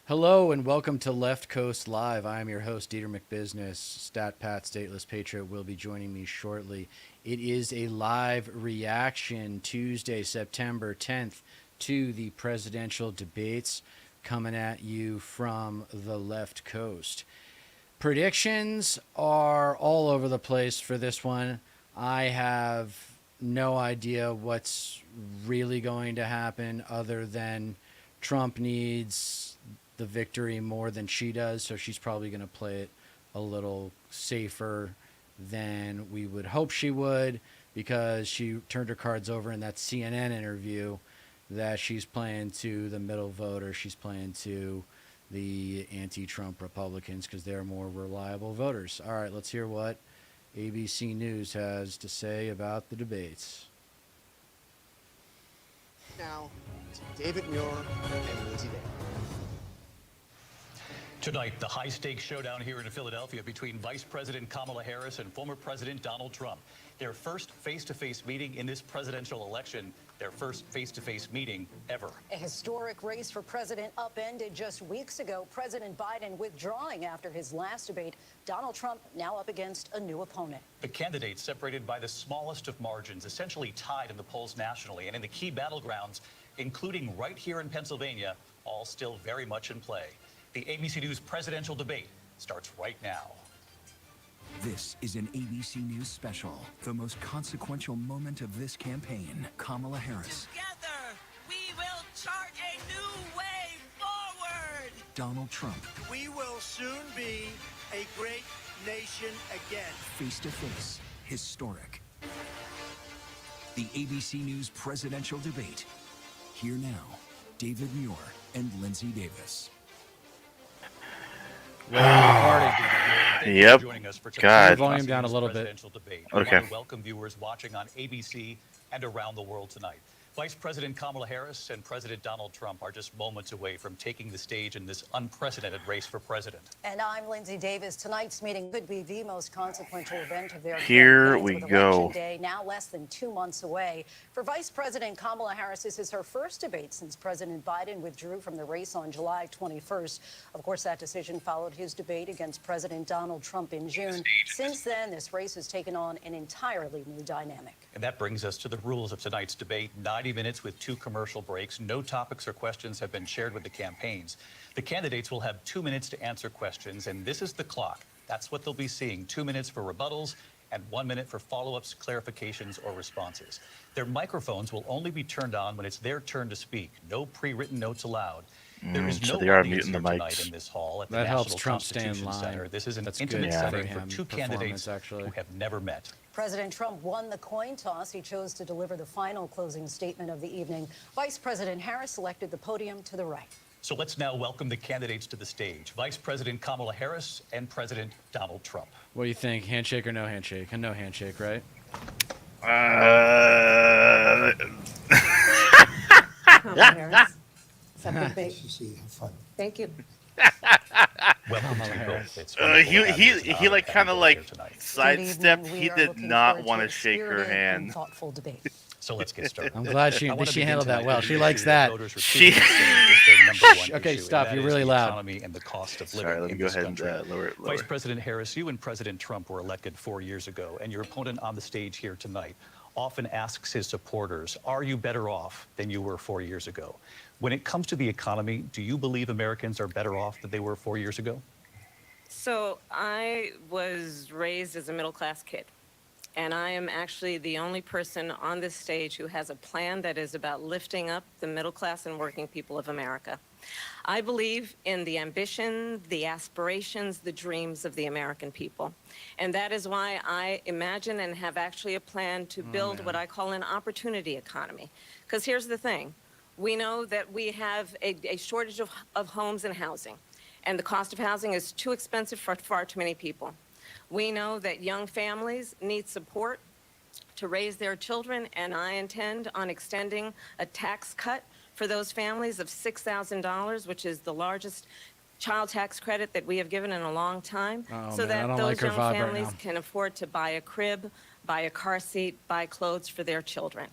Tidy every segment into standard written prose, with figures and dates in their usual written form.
Hello and welcome to Left Coast Live. I am your host, Deter McBusiness. Stat Pat, Stateless Patriot, will be joining me shortly. It is a live reaction Tuesday, September 10th, to the presidential debates coming at you from the left coast. Predictions are all over the place for this one. I have no idea what's really going to happen other than Trump needs the victory more than she does, so she's probably going to play it a little safer than we would hope she would, because she turned her cards over in that CNN interview that she's playing to the middle voter. She's playing to the anti-Trump Republicans because they're more reliable voters. All right, let's hear what ABC News has to say about the debates. Now to David Muir and Lindsay Davis. Tonight, the high-stakes showdown here in Philadelphia between Vice President Kamala Harris and former President Donald Trump. Their first face-to-face meeting in this presidential election, their first face-to-face meeting ever. A historic race for president upended just weeks ago. President Biden withdrawing after his last debate. Donald Trump now up against a new opponent. The candidates separated by the smallest of margins, essentially tied in the polls nationally and in the key battlegrounds, including right here in Pennsylvania, all still very much in play. The ABC News presidential debate starts right now. This is an ABC News special. The most consequential moment of this campaign. Kamala Harris. Together, we will chart a new way forward. Donald Trump. We will soon be a great nation again. Face to face. Historic. The ABC News presidential debate. Here now, David Muir and Lindsay Davis. Yep. God. The volume down a little bit. Okay. Welcome viewers watching on ABC and around the world tonight. Vice President Kamala Harris and President Donald Trump are just moments away from taking the stage in this unprecedented race for president. And I'm Lindsay Davis. Tonight's meeting could be the most consequential event of their Here campaigns, we with go. Election Day now less than 2 months away. For Vice President Kamala Harris, this is her first debate since President Biden withdrew from the race on July 21st. Of course, that decision followed his debate against President Donald Trump in June. Since then, this race has taken on an entirely new dynamic. And that brings us to the rules of tonight's debate. 90 minutes with 2 commercial breaks. No topics or questions have been shared with the campaigns. The candidates will have 2 minutes to answer questions, and this is the clock. That's what they'll be seeing. 2 minutes for rebuttals and 1 minute for follow-ups, clarifications, or responses. Their microphones will only be turned on when it's their turn to speak. No pre-written notes allowed. There is so no they are audience muting the here tonight mics. in this hall at the That National helps Trump stay in Constitution line. Center. This is an That's intimate good setting for for him, 2 performance, candidates actually. who have never met. President Trump won the coin toss. He chose to deliver the final closing statement of the evening. Vice President Harris selected the podium to the right. So let's now welcome the candidates to the stage. Vice President Kamala Harris and President Donald Trump. What do you think? Handshake or no handshake? No handshake, right? Kamala Harris. Something big. Thank you. Welcome Kamala to you Harris. both. It's wonderful to have you. It's an he honor like to have kind you of both like here tonight. sidestepped. Good evening. He We are did looking not forward want to to a shake her spirited and hand. thoughtful debate. So let's get started. I'm glad I wanna she begin handled that tonight well. with She the likes issue that. voters are She- truly concerned with their number one Okay, issue, stop. and You're that is really the loud. economy and the cost of living Sorry, let me in go this ahead and country. lower it lower. Vice President Harris, you and President Trump were elected 4 years ago, and your opponent on the stage here tonight often asks his supporters, are you better off than you were 4 years ago? When it comes to the economy, do you believe Americans are better off than they were 4 years ago? So I was raised as a middle-class kid, and I am actually the only person on this stage who has a plan that is about lifting up the middle class and working people of America. I believe in the ambition, the aspirations, the dreams of the American people. And that is why I imagine and have actually a plan to build what I call an opportunity economy. Because here's the thing. We know that we have a shortage of homes and housing, and the cost of housing is too expensive for far too many people. We know that young families need support to raise their children, and I intend on extending a tax cut for those families of $6,000, which is the largest child tax credit that we have given in a long time, Oh, so man, I that don't those like her young vibe right families now. can afford to buy a crib, buy a car seat, buy clothes for their children.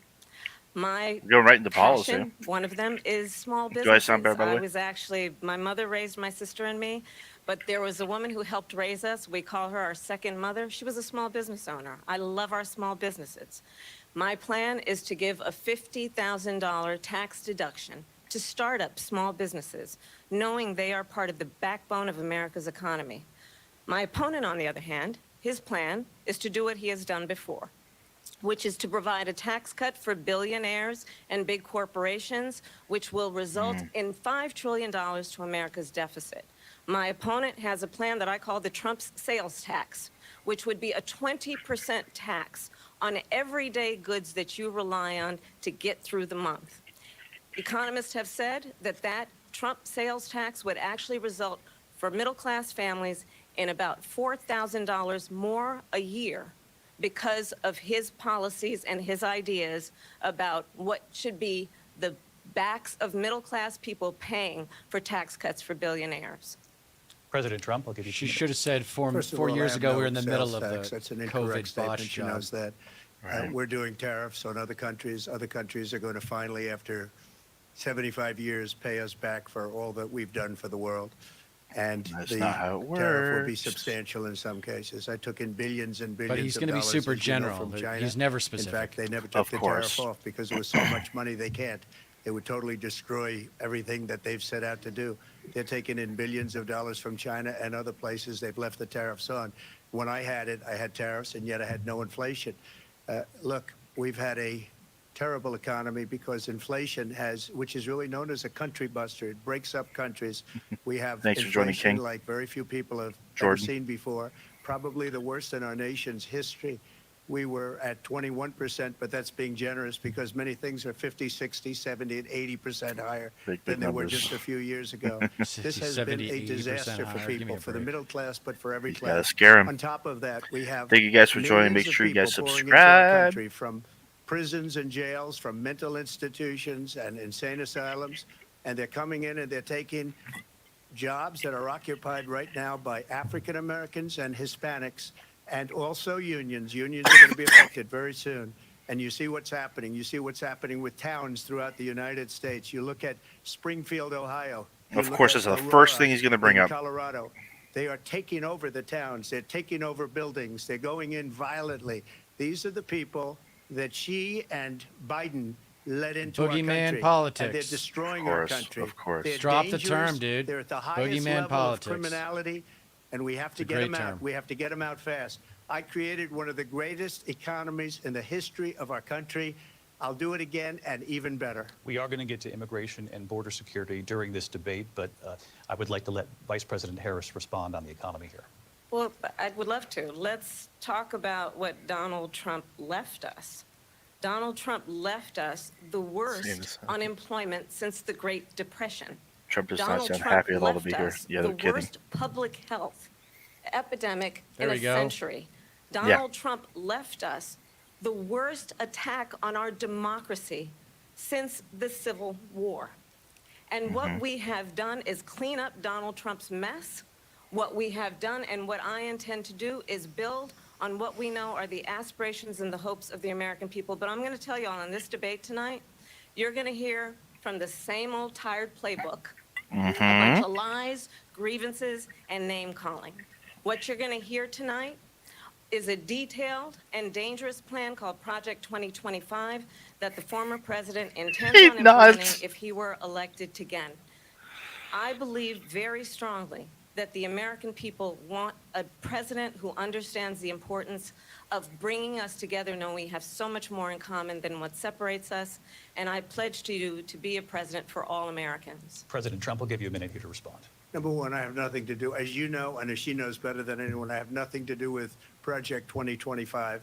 My Go right into policy. passion, one of them, is small businesses. Do I sound better, by the way? I was actually, my mother raised my sister and me, but there was a woman who helped raise us. We call her our second mother. She was a small business owner. I love our small businesses. My plan is to give a $50,000 tax deduction to start up small businesses, knowing they are part of the backbone of America's economy. My opponent, on the other hand, his plan is to do what he has done before, which is to provide a tax cut for billionaires and big corporations, which will result in $5 trillion to America's deficit. My opponent has a plan that I call the Trump's sales tax, which would be a 20% tax on everyday goods that you rely on to get through the month. Economists have said that that Trump sales tax would actually result for middle-class families in about $4,000 more a year because of his policies and his ideas about what should be the backs of middle-class people paying for tax cuts for billionaires. President Trump, I'll give you She 2 minutes. should have said First of four all, I years have ago no we were in the middle sales of tax. the That's an incorrect COVID botch statement. She job. knows that. Right. We're doing tariffs on other countries. Other countries are going to finally, after 75 years, pay us back for all that we've done for the world. And That's the not how it tariff will be works. substantial in some cases. I took in billions and billions But he's of going to be dollars, super as you know, general. from China. He's never In specific. fact, they never took Of the course. tariff off because there was so much money they can't. It would totally destroy everything that they've set out to do. They're taking in billions of dollars from China and other places. They've left the tariffs on. When I had it, I had tariffs, and yet I had no inflation. Look, we've had a terrible economy because inflation has, which is really known as a country buster. It breaks up countries. We have Thanks for joining, inflation King. like very few people have ever Jordan. seen before. Probably the worst in our nation's history. We were at 21%, but that's being generous because many things are 50, 60, 70, and 80% higher Big than they were numbers. just a few years ago. 60, This has 70, been a 80% disaster for higher. Give me people, a for the break. middle class, but for every You gotta class. scare 'em. On top of that, we have Thank you guys for joining. millions Make of sure you guys people pouring into our subscribe. country from prisons and jails, from mental institutions and insane asylums, and they're coming in and they're taking jobs that are occupied right now by African Americans and Hispanics, and also unions. Unions are going to be affected very soon. And you see what's happening. You see what's happening with towns throughout the United States. You look at Springfield, Ohio. You Of look course, at that's the Aurora first thing he's going to bring in up. Colorado. They are taking over the towns. They're taking over buildings. They're going in violently. These are the people that she and Biden led into our Boogeyman country. politics. And they're destroying Of our course, country. of course. They're Drop the dangerous. term, dude. They're at the highest Boogeyman level politics. of criminality, and we have to a get great them term. out. We have to get them out fast. I created one of the greatest economies in the history of our country. I'll do it again and even better. We are going to get to immigration and border security during this debate, but I would like to let Vice President Harris respond on the economy here. Well, I would love to. Let's talk about what Donald Trump left us. Donald Trump left us the worst unemployment since the Great Depression. Trump does not Donald sound Trump happy at all to left be here. us Yeah, the they're kidding. worst public health epidemic There in we a go. century. Donald Trump left us the worst attack on our democracy since the Civil War. And what we have done is clean up Donald Trump's mess. What we have done and what I intend to do is build on what we know are the aspirations and the hopes of the American people. But I'm going to tell you all in this debate tonight, you're going to hear from the same old tired playbook, a bunch of lies, grievances, and name-calling. What you're going to hear tonight is a detailed and dangerous plan called Project 2025 that the former president intends on implementing if he were elected again. I believe very strongly that the American people want a president who understands the importance of bringing us together, knowing we have so much more in common than what separates us. And I pledge to you to be a president for all Americans. President Trump will give you a minute here to respond. Number one, I have nothing to do, as you know, and as she knows better than anyone, I have nothing to do with Project 2025.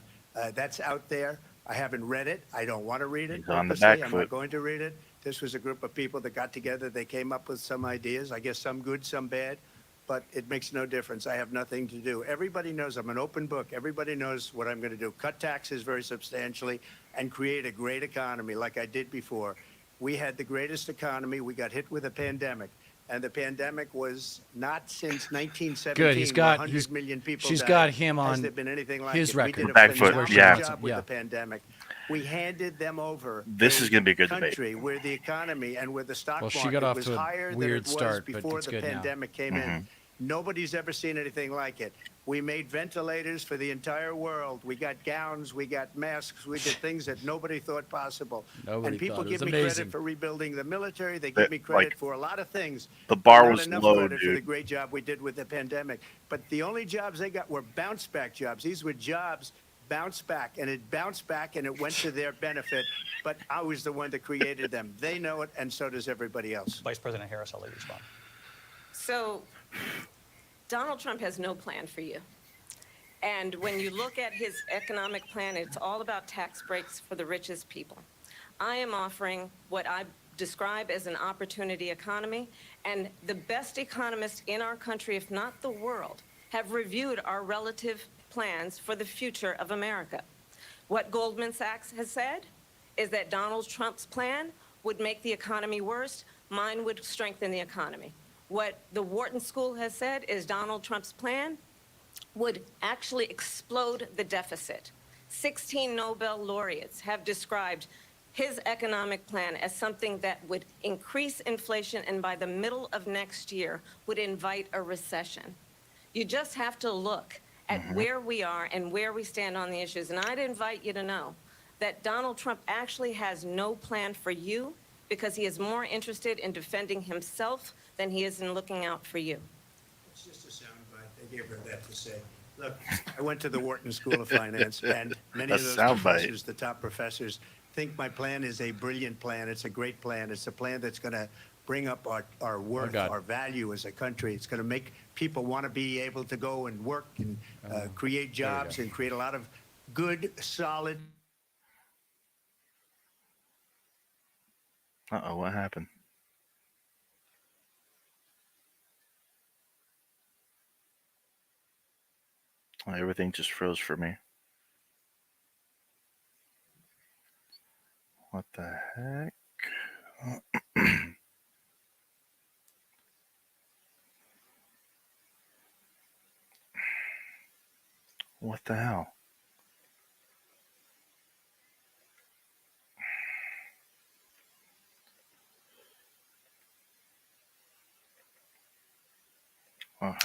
That's out there. I haven't read it. I don't want to read it. He's on the purposely. back I'm foot. not going to read it. This was a group of people that got together. They came up with some ideas, I guess some good, some bad, but it makes no difference. I have nothing to do. Everybody knows I'm an open book. Everybody knows what I'm going to do. Cut taxes very substantially and create a great economy like I did before. We had the greatest economy. We got hit with a pandemic. And the pandemic was not since 1917. Good. He's got 100 million people she's died. got him Has on there been anything like his it? record. We did a Back foot, phenomenal yeah. job with Yeah. the pandemic. We handed them over. This is gonna be a good debate. country where the economy and where the stock Well, she market got off was to a higher than weird it was start, but before it's the good now. pandemic came in. Nobody's ever seen anything like it. We made ventilators for the entire world. We got gowns, we got masks, we did things that nobody thought possible. Nobody and people thought it was give me amazing. credit for rebuilding the military. They That, give me credit like, for a lot of things. the bar Not was enough low, credit for the dude. great job we did with the pandemic. But the only jobs they got were bounce back jobs. These were jobs bounce back, and it bounced back, and it went to their benefit. But I was the one that created them. They know it, and so does everybody else. Vice President Harris, I'll let you respond. So Donald Trump has no plan for you. And when you look at his economic plan, it's all about tax breaks for the richest people. I am offering what I describe as an opportunity economy, and the best economists in our country, if not the world, have reviewed our relative plans for the future of America. What Goldman Sachs has said is that Donald Trump's plan would make the economy worse, mine would strengthen the economy. What the Wharton School has said is Donald Trump's plan would actually explode the deficit. 16 Nobel laureates have described his economic plan as something that would increase inflation and by the middle of next year would invite a recession. You just have to look at where we are and where we stand on the issues. And I'd invite you to know that Donald Trump actually has no plan for you because he is more interested in defending himself than he is in looking out for you. It's just a soundbite. They gave her that to say. Look, I went to the Wharton School of Finance, and many of those soundbite. professors, the top professors, think my plan is a brilliant plan. It's a great plan. It's a plan that's going to bring up our worth, God. our value as a country. It's going to make people want to be able to go and work and create jobs and create a lot of good, solid. Uh-oh, what happened? Oh, everything just froze for me. What the heck? What the hell? Oh,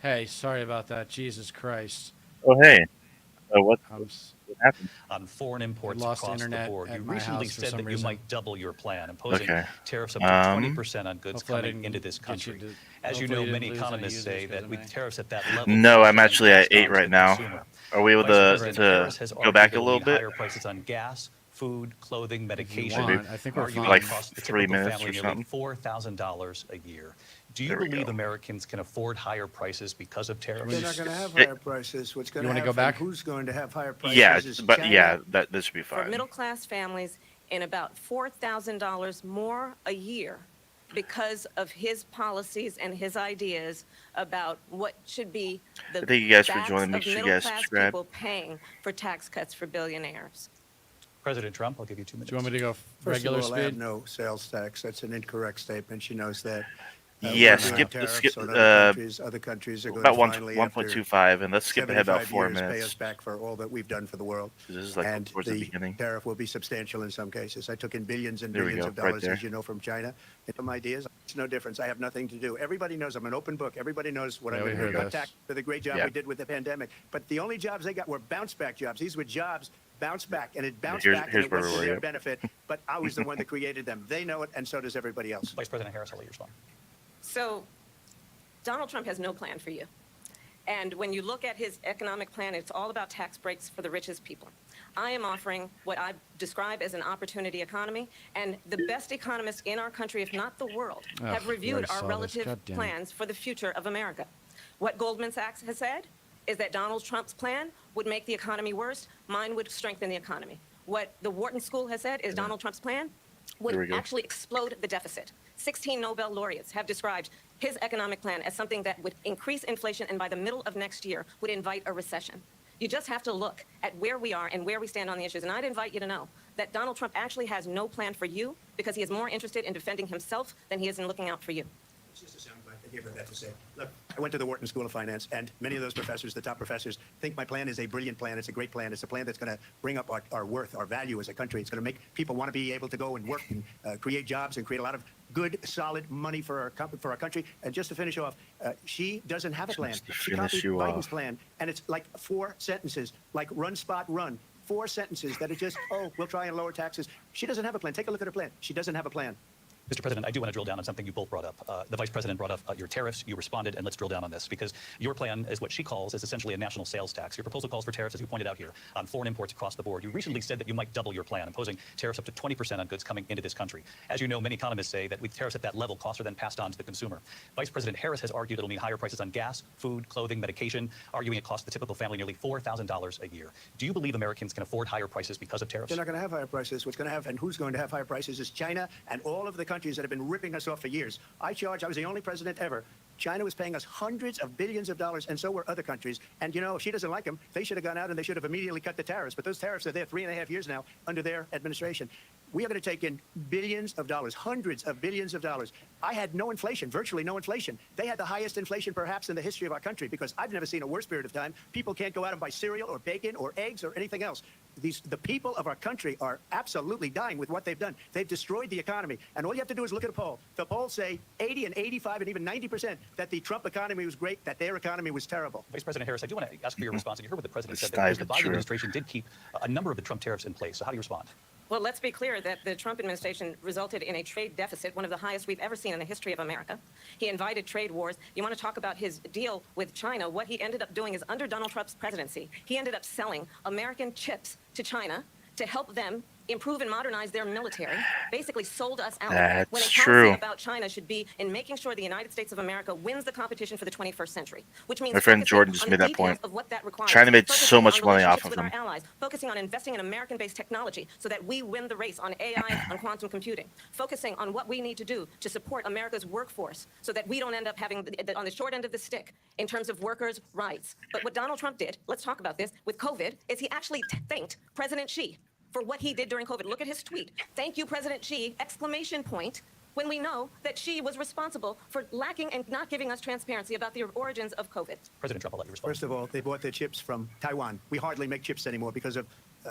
Hey, sorry about that. Jesus Christ. oh hey. What happened? On foreign imports lost across the internet board. at You my recently house for said some that you reason. might double your plan, imposing Okay. tariffs up to 20% on goods Hopefully I coming didn't into this get you country. to- As you hopefully know, you didn't many lose any economists users say 'cause that of with me. tariffs at that level, No, I'm inflation actually at passed on 8 to right the now. consumer. Are we able Vice President to Harris has go argued back that a we'll little need bit? higher prices on gas, food, clothing, medication. want. I think we're arguing fine. it costs the 3 typical minutes family or nearly something? $4,000 a year. Do you There we believe go. Americans can afford higher prices because of tariffs? They're not going to have Stick- higher prices. What's going You to wanna happen? go back? Who's going to have higher prices? Yeah, is but China. yeah, this should be For fine. middle-class families, in about $4,000 more a year because of his policies and his ideas about what should be the Thank you guys for backs joining. Make of sure you guys middle-class subscribe. people paying for tax cuts for billionaires. President Trump, I'll give you 2 minutes. Do you want me to go First regular of all, I have speed? no sales tax. That's an incorrect statement. She knows that. Yeah, we're doing skip tariffs on other countries are going about to finally, after 1.25, and let's skip ahead about 75 4 years, pay us minutes. back for all that we've done for the world. This is like And towards the beginning. tariff will be substantial in some cases. I took in billions and There we billions go, of right dollars, there. as you know, from China. Some ideas. It's no difference. I have nothing to do. Everybody knows I'm an open book. Everybody knows what Yeah, I'm we doing. heard Cut this. tax for the great job Yeah. we did with the pandemic. But the only jobs they got were bounce back jobs. These were jobs bounce back, and it bounced Here's- back, here's and it went where to we're their at. benefit. But I was the one that created them. They know it, and so does everybody else. Vice President Harris, I'll let you respond. So Donald Trump has no plan for you. And when you look at his economic plan, it's all about tax breaks for the richest people. I am offering what I describe as an opportunity economy, and the best economists in our country, if not the world, have Ugh, reviewed already our saw this. relative God damn it. plans for the future of America. What Goldman Sachs has said is that Donald Trump's plan would make the economy worse. Mine would strengthen the economy. What the Wharton School has said is Donald Trump's plan Here we would go. actually explode the deficit. 16 Nobel laureates have described his economic plan as something that would increase inflation and by the middle of next year would invite a recession. You just have to look at where we are and where we stand on the issues. And I'd invite you to know that Donald Trump actually has no plan for you because he is more interested in defending himself than he is in looking out for you. It's just a soundbite. I gave her that to say. Look, I went to the Wharton School of Finance, and many of those professors, the top professors, think my plan is a brilliant plan. It's a great plan. It's a plan that's going to bring up our worth, our value as a country. It's going to make people want to be able to go and work and create jobs and create a lot of good, solid money for our country. And just to finish off, she doesn't have a plan. Just to She finish copied you Biden's off. plan, and it's like 4 sentences, like run, spot, run. 4 sentences that are just, oh, we'll try and lower taxes. She doesn't have a plan. Take a look at her plan. She doesn't have a plan. Mr. President, I do want to drill down on something you both brought up. The Vice President brought up your tariffs. You responded, and let's drill down on this because your plan is what she calls is essentially a national sales tax. Your proposal calls for tariffs, as you pointed out here, on foreign imports across the board. You recently said that you might double your plan, imposing tariffs up to 20% on goods coming into this country. As you know, many economists say that with tariffs at that level, costs are then passed on to the consumer. Vice President Harris has argued it'll mean higher prices on gas, food, clothing, medication, arguing it costs the typical family nearly $4,000 a year. Do you believe Americans can afford higher prices because of tariffs? They're not going to have higher prices. What's going to have and who's going to have higher prices is China and all of the countries that have been ripping us off for years. I was the only president ever. China was paying us hundreds of billions of dollars, and so were other countries. And, you know, if she doesn't like them, they should have gone out and they should have immediately cut the tariffs. But those tariffs are there 3.5 years now under their administration. We are going to take in billions of dollars, hundreds of billions of dollars. I had no inflation, virtually no inflation. They had the highest inflation perhaps in the history of our country because I've never seen a worse period of time. People can't go out and buy cereal or bacon or eggs or anything else. The people of our country are absolutely dying with what they've done. They've destroyed the economy. And all you have to do is look at a poll. The polls say 80 and 85 and even 90% that the Trump economy was great, that their economy was terrible. Vice President Harris, I do want to ask for your response. You heard what the president It's said. not That even the Biden true. administration did keep a number of the Trump tariffs in place. So how do you respond? Well, let's be clear that the Trump administration resulted in a trade deficit, one of the highest we've ever seen in the history of America. He invited trade wars. You want to talk about his deal with China? What he ended up doing is under Donald Trump's presidency, he ended up selling American chips to China to help them improve and modernize their military, basically sold us out. That's when a true. policy about China should be in making sure the United States of America wins the competition for the 21st century, which means My friend focusing Jordan just on made the that point. details of what that requires, China made focusing so much on money off relationships of with them. our allies, focusing on investing in American-based technology so that we win the race on AI, on quantum computing, focusing on what we need to do to support America's workforce so that we don't end up having on the short end of the stick in terms of workers' rights. But what Donald Trump did, let's talk about this, with COVID, is he actually thanked President Xi for what he did during COVID. Look at his tweet. Thank you, President Xi, exclamation point, when we know that Xi was responsible for lacking and not giving us transparency about the origins of COVID. President Trump, I'll let you respond. First of all, they bought their chips from Taiwan. We hardly make chips anymore because of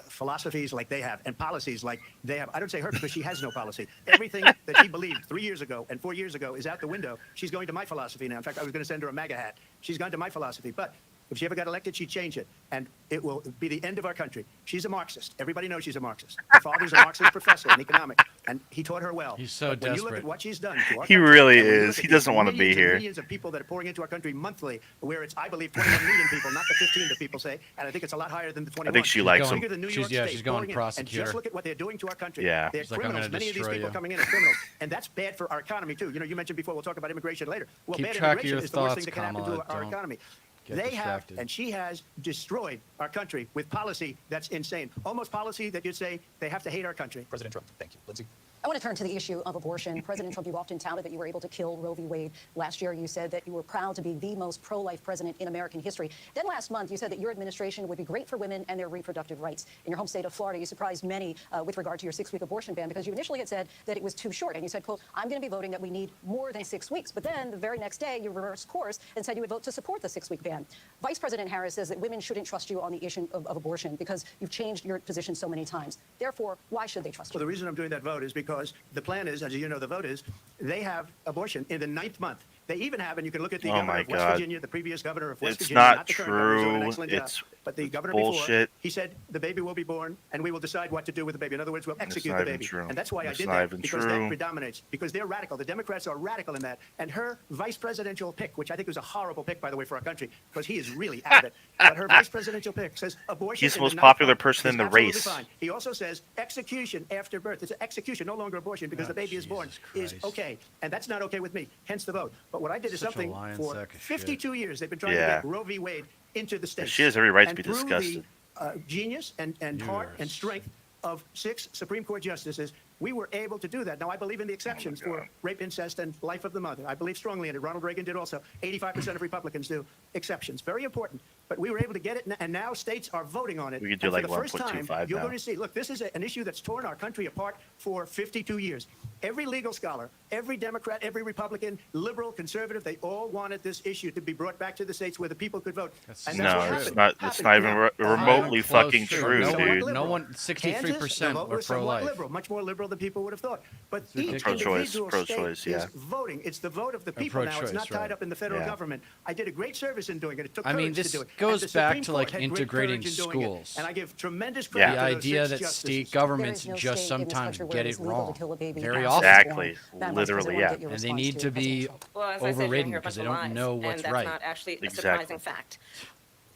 philosophies like they have and policies like they have. I don't say her because she has no policy. Everything that she believed 3 years ago and 4 years ago is out the window. She's going to my philosophy now. In fact, I was going to send her a MAGA hat. She's gone to my philosophy. But if she ever got elected, she'd change it. And it will be the end of our country. She's a Marxist. Everybody knows she's a Marxist. Her father's a Marxist professor in economics, and he taught her well. He's so But when you look desperate. at what she's done to our He country, really and when you is. look He at doesn't the want to be millions and here. Millions of people that are pouring into our country monthly, where it's, I believe, 21 million people, not the 15 that people say, and I think it's a lot higher than the 21. I think she likes going- him. Bigger than New she's- York yeah, State, she's going pouring in. prosecutor. And just look at what they're doing to our country. Yeah. They're She's like, I'm criminals. gonna Many of these destroy people you. coming in as criminals, and that's bad for our economy too. You know, you mentioned before. We'll talk about immigration later. Well, Keep bad track of immigration your is the worst thing thoughts, that can happen Kamala. to our Don't economy. get They distracted. have, and she has destroyed our country with policy that's insane. Almost policy that you'd say they have to hate our country. President Trump, thank you. Lindsay? I want to turn to the issue of abortion. President Trump, you've often touted that you were able to kill Roe v. Wade. Last year, you said that you were proud to be the most pro-life president in American history. Then last month, you said that your administration would be great for women and their reproductive rights. In your home state of Florida, you surprised many with regard to your 6-week abortion ban because you initially had said that it was too short. And you said, quote, I'm going to be voting that we need more than 6 weeks. But then the very next day, you reversed course and said you would vote to support the 6-week ban. Vice President Harris says that women shouldn't trust you on the issue of abortion because you've changed your position so many times. Therefore, why should they trust you? Well, the reason I'm doing that vote is because the plan is, as you know, the vote is, they have abortion in the 9th month. They even have, and you can look at the governor of West Virginia, the previous governor of West Virginia, not the current governor, who's doing an excellent job, but the governor before, he said the baby will be born and we will decide what to do with the baby. In other words, we'll execute the baby. And that's why I did that, because that predominates, because they're radical. The Democrats are radical in that. And her vice presidential pick, which I think was a horrible pick, by the way, for our country, because he is really out of it. But her vice presidential pick says abortion. He's the most popular person in the race. Fine. He also says execution after birth. It's execution, no longer abortion, because the baby is born, is okay. And that's not okay with me, hence the vote. But what I did is something for 52 years. They've been trying to get Roe v. Wade into the states. She has every right to be through disgusted. The genius and heart and strength of 6 Supreme Court justices, we were able to do that. Now, I believe in the exceptions for rape, incest, and life of the mother. I believe strongly in it. Ronald Reagan did also. 85% of Republicans do. Exceptions. Very important. But we were able to get it, and now states are voting on it. We could do and like for the first time, 1.25 you're now. going to see, look, this is an issue that's torn our country apart for 52 years. Every legal scholar, every Democrat, every Republican, liberal, conservative, they all wanted this issue to be brought back to the states where the people could vote. And that's what happened. It's not even remotely fucking true, dude. No one, 63% were pro-life. Liberal, much more liberal than people would have thought. But each Pro-choice, individual pro-choice, state is voting. It's the vote of the people now. It's not tied up in the federal government. I did a great service in doing it. It took courage to do it. This goes back to like had great integrating courage in doing it. schools. And I give tremendous credit The to those idea 6 that justices. state governments There is no just state in this sometimes country where get it it is legal to wrong. kill a baby Very after often. it's Exactly. born. Madam Vice Literally, President, I yeah. wanna get your And they response need to be Well, as I said, you're overridden here a because bunch they of don't lies, know what's and that's right. not actually a Exactly. surprising fact.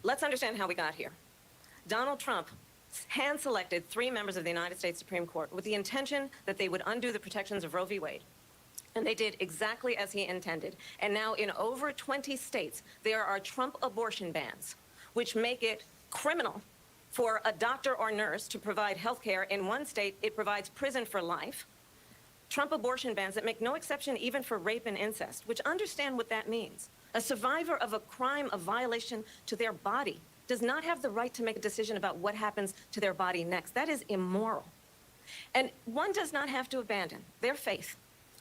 Let's understand how we got here. Donald Trump hand-selected 3 members of the United States Supreme Court with the intention that they would undo the protections of Roe v. Wade. And they did exactly as he intended. And now in over 20 states, there are Trump abortion bans, which make it criminal for a doctor or nurse to provide health care. In one state, it provides prison for life. Trump abortion bans that make no exception even for rape and incest, which understand what that means. A survivor of a crime of violation to their body does not have the right to make a decision about what happens to their body next. That is immoral. And one does not have to abandon their faith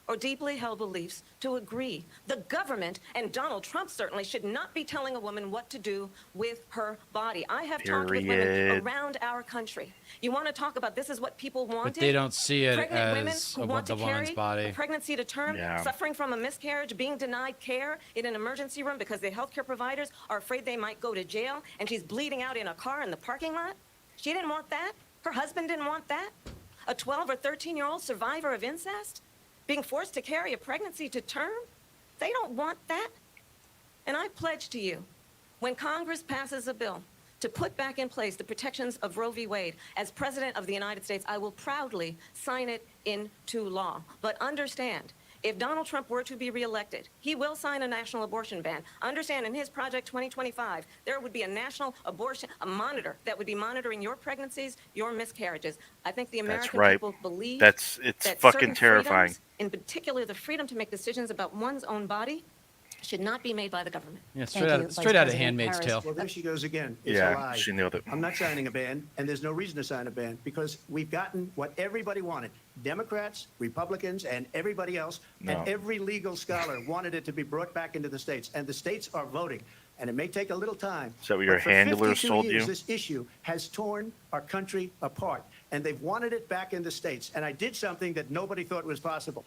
or deeply held beliefs to agree. The government, and Donald Trump certainly, should not be telling a woman what to do with her body. I have talked with women around our country. You want to talk about this is what people wanted? But they don't see it Pregnant women as who want the to woman's carry body. a pregnancy to term, suffering from a miscarriage, being denied care in an emergency room because the healthcare providers are afraid they might go to jail, and she's bleeding out in a car in the parking lot. She didn't want that. Her husband didn't want that. A 12 or 13-year-old survivor of incest being forced to carry a pregnancy to term? They don't want that. And I pledge to you, when Congress passes a bill to put back in place the protections of Roe v. Wade, as President of the United States, I will proudly sign it into law. But understand, if Donald Trump were to be reelected, he will sign a national abortion ban. Understand, in his Project 2025, there would be a national abortion, a monitor that would be monitoring your pregnancies, your miscarriages. I think the American people believe it's that fucking certain terrifying. freedoms, in particular the freedom to make decisions about one's own body, should not be made by the government. Yeah, Thank you, straight out of Vice Handmaid's President Tale. Well, there she goes again. It's a lie. She nailed it. I'm not signing a ban, and there's no reason to sign a ban because we've gotten what everybody wanted. Democrats, Republicans, and everybody else, and every legal scholar wanted it to be brought back into the states, and the states are voting. And it may take a little time. Is that what your but for handler 52 sold years, you? This issue has torn our country apart, and they've wanted it back in the states. And I did something that nobody thought was possible.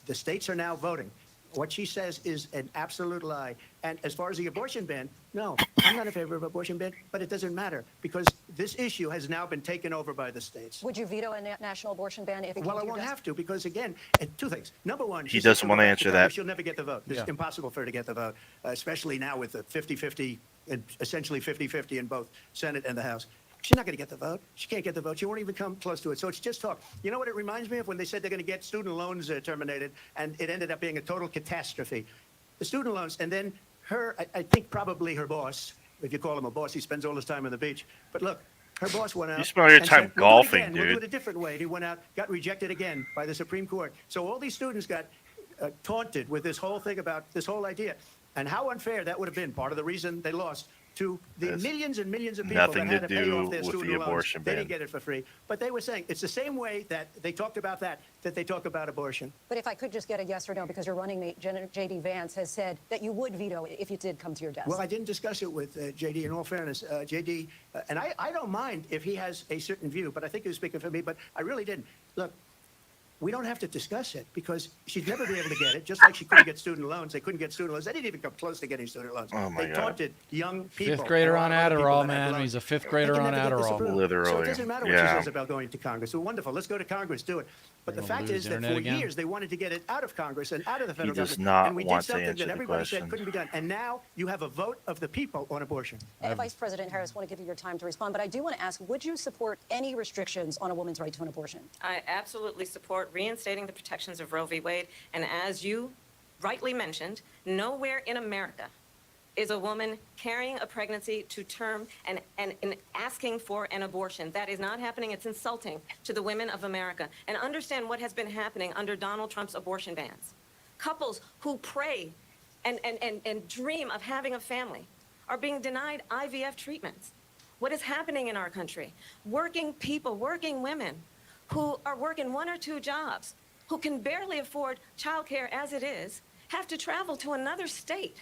The states are now voting. What she says is an absolute lie. And as far as the abortion ban, no, I'm not in favor of abortion ban, but it doesn't matter because this issue has now been taken over by the states. Would you veto a national abortion ban if it Well, came I to your won't desk? have to because, again, two things. Number one, He she says doesn't she'll wanna go back answer to Congress, that. She'll never get the vote. It's impossible for her to get the vote, especially now with the 50-50, and essentially 50-50 in both Senate and the House. She's not going to get the vote. She can't get the vote. She won't even come close to it. So it's just talk. You know what it reminds me of? When they said they're going to get student loans terminated, and it ended up being a total catastrophe. The student loans, and then her, I think probably her boss, if you call him a boss, he spends all his time on the beach. But look, Her boss went out. You spend all your and time said, "We'll do it golfing, again. We'll do dude." it a different way." And he went out, got rejected again by the Supreme Court. So all these students got taunted with this whole thing about this whole idea. And how unfair that would have been. Part of the reason they lost to the millions and millions of people nothing that had to to pay do off their with student the loans. abortion They ban. didn't get it for free. But they were saying it's the same way that they talked about that they talk about abortion. But if I could just get a yes or no, because your running mate, J.D. Vance, has said that you would veto it if it did come to your desk. Well, I didn't discuss it with J.D. In all fairness, J.D. And I don't mind if he has a certain view, but I think he was speaking for me. But I really didn't. Look, we don't have to discuss it because she'd never be able to get it. Just like she couldn't get student loans, they couldn't get student loans. They didn't even come close to getting student loans. Oh, my they God. taunted young people. Fifth grader and a on lot of other people Adderall, that had man. loans. He's a fifth They grader can on never get this Adderall. approved. So Literally. it doesn't matter what Yeah. she says about going to Congress. So wonderful. Let's go to Congress. Do it. But the We're fact gonna is lose that for internet again? years they wanted to get it out of Congress and out of the federal does government. not and we want did to something answer that the everybody said question. couldn't be done. And now you have a vote of the people on abortion. Vice President Harris, want to give you your time to respond, but I do want to ask, would you support any restrictions on a woman's right to an abortion? I absolutely support reinstating the protections of Roe v. Wade. And as you rightly mentioned, nowhere in America is a woman carrying a pregnancy to term and asking for an abortion. That is not happening. It's insulting to the women of America. And understand what has been happening under Donald Trump's abortion bans. Couples who pray and dream of having a family are being denied IVF treatments. What is happening in our country? Working people, working women who are working 1 or 2 jobs, who can barely afford childcare as it is, have to travel to another state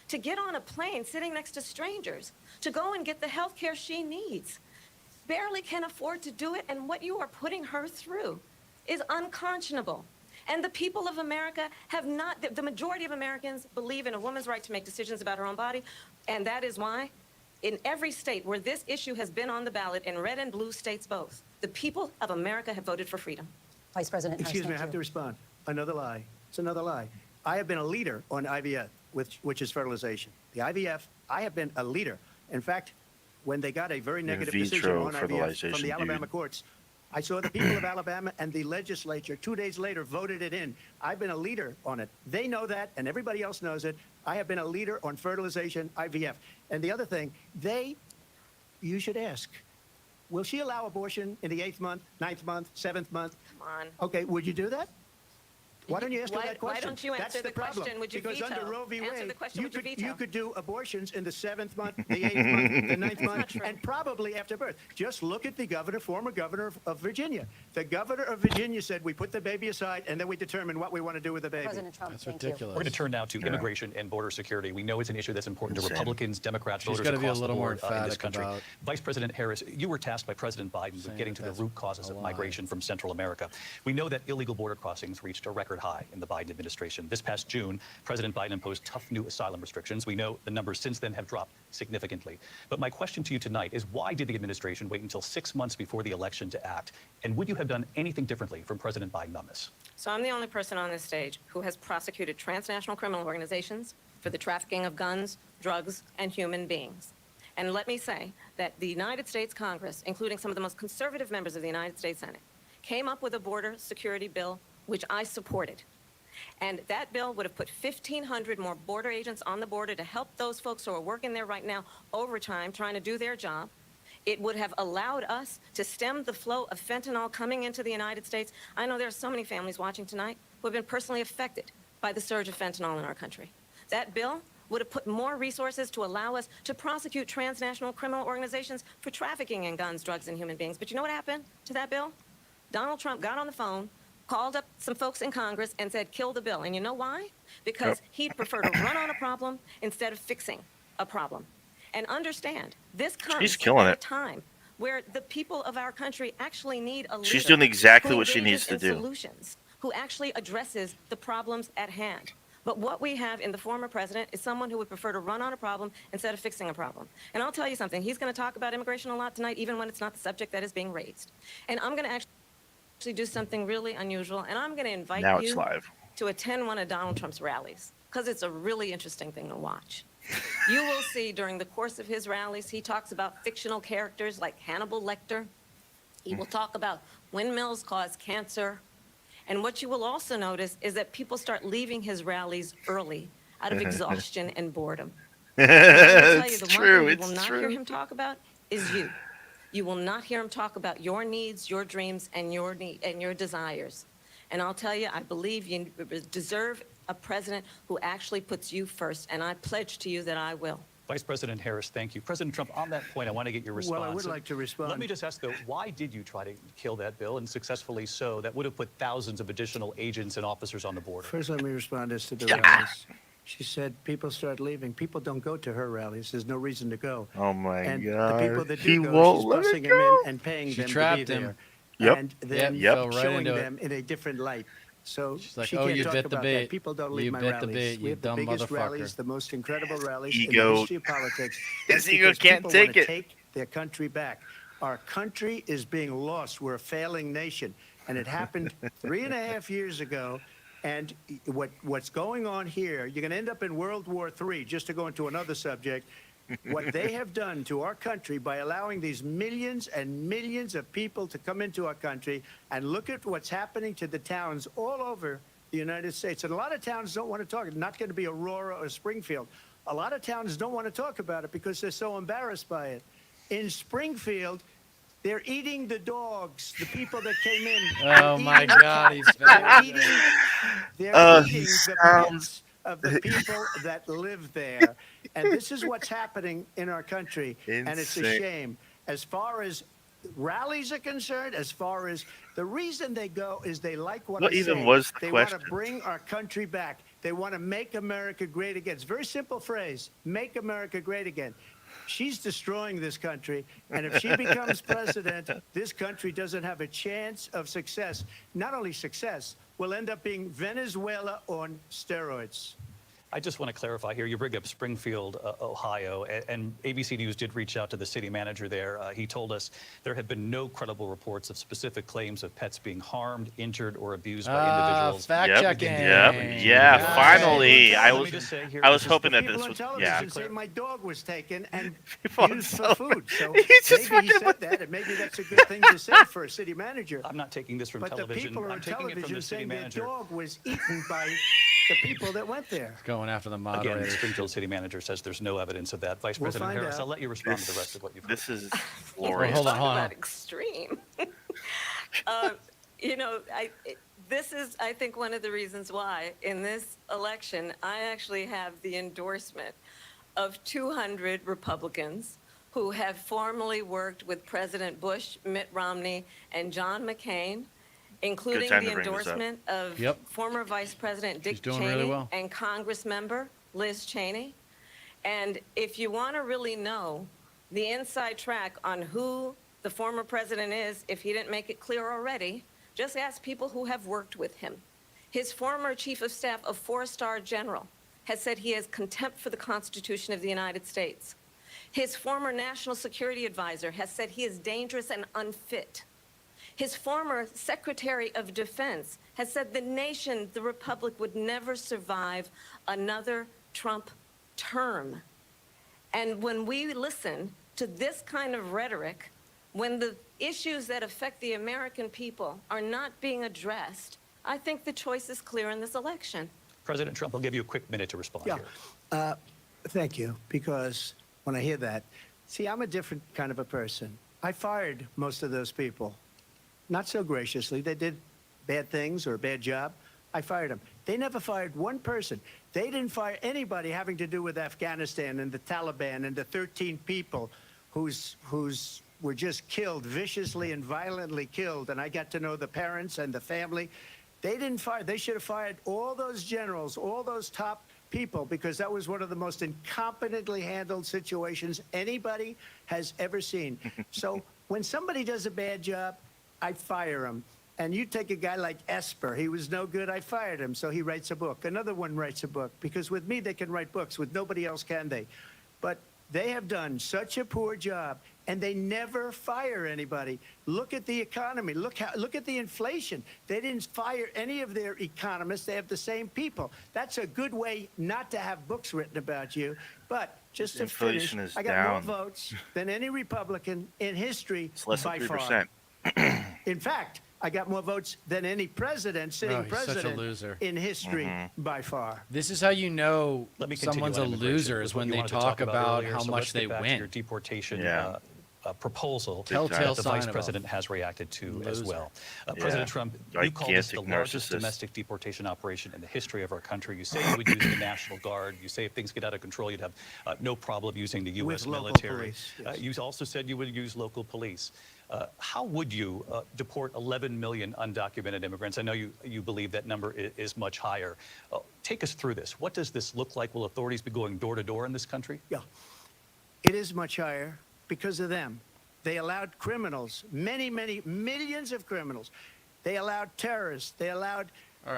to get on a plane sitting next to strangers, to go and get the health care she needs. Barely can afford to do it, and what you are putting her through is unconscionable. And the people of America have not, the majority of Americans believe in a woman's right to make decisions about her own body, and that is why in every state where this issue has been on the ballot, in red and blue states both, the people of America have voted for freedom. Vice President Harris, Excuse me, I thank have you. to respond. Another lie. It's another lie. I have been a leader on IVF, which is fertilization. The IVF, I have been a leader. In fact, when they got a very negative decision vitro on IVF from fertilization, the Alabama dude. courts, I saw the people of Alabama and the legislature 2 days later voted it in. I've been a leader on it. They know that, and everybody else knows it. I have been a leader on fertilization, IVF. And the other thing, you should ask, will she allow abortion in the 8th month, 9th month, 7th month? Come on. Okay, would you do that? Why don't you ask her Why- that question? why don't you That's answer the the question? problem. Would you because veto? under Roe v. Answer Wade, the question, would you veto? you could do abortions in the 7th month, the 8th month, the 9th month, true. and probably after birth. Just look at the former governor of Virginia. The governor of Virginia said we put the baby aside and then we determine what we want to do with the baby. President Trump, That's thank ridiculous. We're going to turn now to immigration and border security. We know it's an issue that's important to Insane. Republicans, Democrats, She's voters gotta be a across the little more board in this emphatic country. about Vice President Harris, you were tasked by President Biden with saying getting to that the that's root causes a of lie. migration from Central America. We know that illegal border crossings reached a record high in the Biden administration. This past June, President Biden imposed tough new asylum restrictions. We know the numbers since then have dropped significantly. But my question to you tonight is, why did the administration wait until 6 months before the election to act? And would you have done anything differently from President Biden on this? So I'm the only person on this stage who has prosecuted transnational criminal organizations for the trafficking of guns, drugs, and human beings. And let me say that the United States Congress, including some of the most conservative members of the United States Senate, came up with a border security bill, which I supported. And that bill would have put 1,500 more border agents on the border to help those folks who are working there right now overtime, trying to do their job. It would have allowed us to stem the flow of fentanyl coming into the United States. I know there are so many families watching tonight who have been personally affected by the surge of fentanyl in our country. That bill would have put more resources to allow us to prosecute transnational criminal organizations for trafficking in guns, drugs, and human beings. But you know what happened to that bill? Donald Trump got on the phone, called up some folks in Congress and said, kill the bill. And you know why? Because he'd prefer to run on a problem instead of fixing a problem. And understand, this comes She's killing at a it. time where the people of our country actually need a leader. She's doing exactly who what she needs engages to in do. Solutions, who actually addresses the problems at hand. But what we have in the former president is someone who would prefer to run on a problem instead of fixing a problem. And I'll tell you something, he's going to talk about immigration a lot tonight, even when it's not the subject that is being raised. And I'm going to actually do something really unusual, and I'm going to invite Now it's you live. to attend one of Donald Trump's rallies, because it's a really interesting thing to watch. You will see during the course of his rallies, he talks about fictional characters like Hannibal Lecter. He will talk about windmills cause cancer. And what you will also notice is that people start leaving his rallies early out of exhaustion and boredom. And I will tell you, It's the true. one thing you will It's not hear true. him talk about is you. You will not hear him talk about your needs, your dreams, and your desires. And I'll tell you, I believe you deserve a president who actually puts you first, and I pledge to you that I will. Vice President Harris, thank you. President Trump, on that point, I want to get your response. Well, I would like to respond. Let me just ask, though, why did you try to kill that bill, and successfully so? That would have put thousands of additional agents and officers on the border. First, let me respond as to the rallies. She said people start leaving. People don't go to her rallies. There's no reason to go. Oh my And God! the people that He do go, won't she's let busing it them go. in and paying She them to be trapped him. there. Yep. And then Yep. Fell right showing into it. them in a different light. So She's like, she "Oh, can't you talk bit the about bait. that. People don't leave You my bit the rallies. bait, We you have the dumb biggest motherfucker." rallies, the most incredible rallies in the Ego. history of politics. His That's ego because can't people take want to it. take their country back. Our country is being lost. We're a failing nation. And it happened 3.5 years ago. And what's going on here, you're going to end up in World War III, just to go into another subject. What they have done to our country by allowing these millions and millions of people to come into our country, and look at what's happening to the towns all over the United States. And a lot of towns don't want to talk. It's not going to be Aurora or Springfield. A lot of towns don't want to talk about it because they're so embarrassed by it. In Springfield, they're eating the dogs, the people that came in. Oh my God, he's They're back. eating, they're He eating the sounds- pets of the people that live there. And this is what's happening in our country. And it's a Insane. shame. As far as rallies are concerned, as far as the reason they go is they like what What I even say. was the They want question? to bring our country back. They want to make America great again. It's a very simple phrase, make America great again. She's destroying this country, and if she becomes president, this country doesn't have a chance of success. Not only success, we'll end up being Venezuela on steroids. I just want to clarify here. You bring up Springfield, Ohio, and ABC News did reach out to the city manager there. He told us there have been no credible reports of specific claims of pets being harmed, injured, or abused by individuals. Fact Yep. checking. Yep. Yeah. Got it. Finally, I Let me was. just say here, I was this is hoping the that People this on was. television Yeah. say my dog was taken and People on used for television. food. So He's just maybe he fucking said that, and maybe that's a good thing to say for a city manager. I'm not taking this from But the television. people I'm on taking it from television the city saying their manager. dog was eaten by the people that went there. Going after the Again, moderator. the Springfield city manager says there's no evidence of that. Vice We'll President find Harris, out. I'll let you respond to the rest of what you've heard. This is Well, glorious. hold on, Talk hold on. about extreme. You know, this is, I think, one of the reasons why in this election, I actually have the endorsement of 200 Republicans who have formerly worked with President Bush, Mitt Romney, and John McCain, including time the to bring this up. endorsement of Yep. former Vice President Dick She's doing Cheney really well. and Congress member Liz Cheney. And if you want to really know the inside track on who the former president is, if he didn't make it clear already, just ask people who have worked with him. His former chief of staff, a four-star general, has said he has contempt for the Constitution of the United States. His former national security advisor has said he is dangerous and unfit. His former Secretary of Defense has said the nation, the republic, would never survive another Trump term. And when we listen to this kind of rhetoric, when the issues that affect the American people are not being addressed, I think the choice is clear in this election. President Trump, I'll give you a quick minute to respond Yeah. here. Thank you, because when I hear that, see, I'm a different kind of a person. I fired most of those people. Not so graciously. They did bad things or a bad job. I fired them. They never fired one person. They didn't fire anybody having to do with Afghanistan and the Taliban and the 13 people whose were just killed, viciously and violently killed. And I got to know the parents and the family. They didn't fire. They should have fired all those generals, all those top people, because that was one of the most incompetently handled situations anybody has ever seen. So when somebody does a bad job, I fire him. And you take a guy like Esper. He was no good. I fired him. So he writes a book. Another one writes a book. Because with me, they can write books. With nobody else can they. But they have done such a poor job. And they never fire anybody. Look at the economy. Look at the inflation. They didn't fire any of their economists. They have the same people. That's a good way not to have books written about you. But just to Inflation finish, is I got down. more votes than any Republican in history It's less by than far. 3%. In fact, I got more votes than any president, sitting Oh, he's such a president loser. in history by far. This is how you know Let me continue someone's on a immigration. loser It was is what when you they wanted to talk about earlier, how so much let's they get back to win. your deportation Yeah. proposal Telltale that the sign vice of a president has reacted to as loser. well. President Trump, you call this the Gigantic largest narcissist. domestic deportation operation in the history of our country. You say you would use the National Guard. You say if things get out of control, you'd have no problem using the U.S. With local military. police, yes. You also said you would use local police. How would you deport 11 million undocumented immigrants? I know you believe that number is much higher. Take us through this. What does this look like? Will authorities be going door to door in this country? Yeah. It is much higher because of them. They allowed criminals, many millions of criminals. They allowed terrorists. They allowed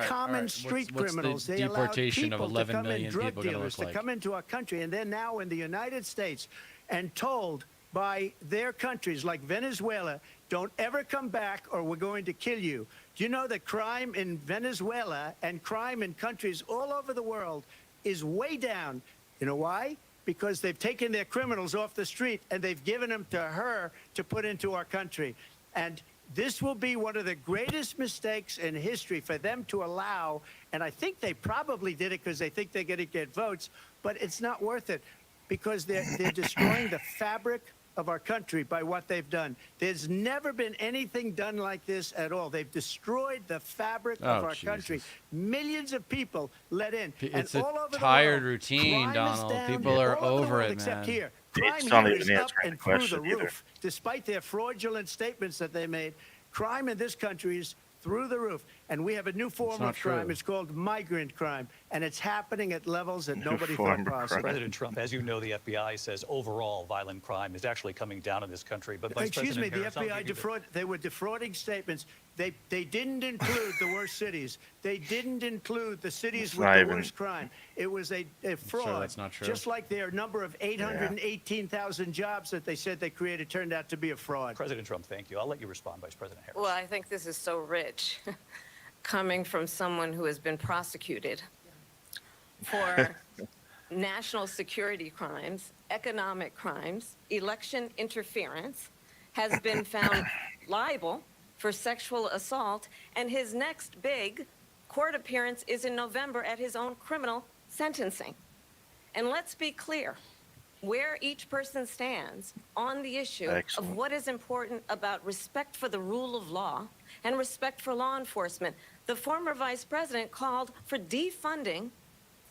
common street What's criminals. the They allowed deportation of people 11 to come in, million drug people gonna dealers look to like? come into our country, and they're now in the United States and told by their countries like Venezuela, don't ever come back or we're going to kill you. Do you know that crime in Venezuela and crime in countries all over the world is way down? You know why? Because they've taken their criminals off the street and they've given them to her to put into our country. And this will be one of the greatest mistakes in history for them to allow. And I think they probably did it because they think they're going to get votes, but it's not worth it because they're destroying the fabric of our country by what they've done. There's never been anything done like this at all. They've destroyed the fabric of our country. Millions of people let in. It's and a all over tired the world, routine, crime is Donald. down People are all over the over world it, except man. here. Crime It's not here even is up answering and the through the question either. roof. Despite their fraudulent statements that they made, crime in this country is through the roof. And we have a new form not of crime. true. It's called migrant crime. And it's happening at levels that nobody form thought of possible. crime. President Trump, as you know, the FBI says overall violent crime is actually coming down in this country. But Vice Excuse me, President the Harris, I'll give you the- they were defrauding statements. They didn't include the worst cities. They didn't include the cities It's with not the even- worst crime. It was a fraud. that's not true? Just like their number of 818,000 jobs that they said they created turned out to be a fraud. President Trump, thank you. I'll let you respond, Vice President Harris. Well, I think this is so rich, coming from someone who has been prosecuted for national security crimes, economic crimes, election interference, has been found liable for sexual assault, and his next big court appearance is in November at his own criminal sentencing. And let's be clear, where each person stands on the issue Excellent. of what is important about respect for the rule of law and respect for law enforcement. The former vice president called for defunding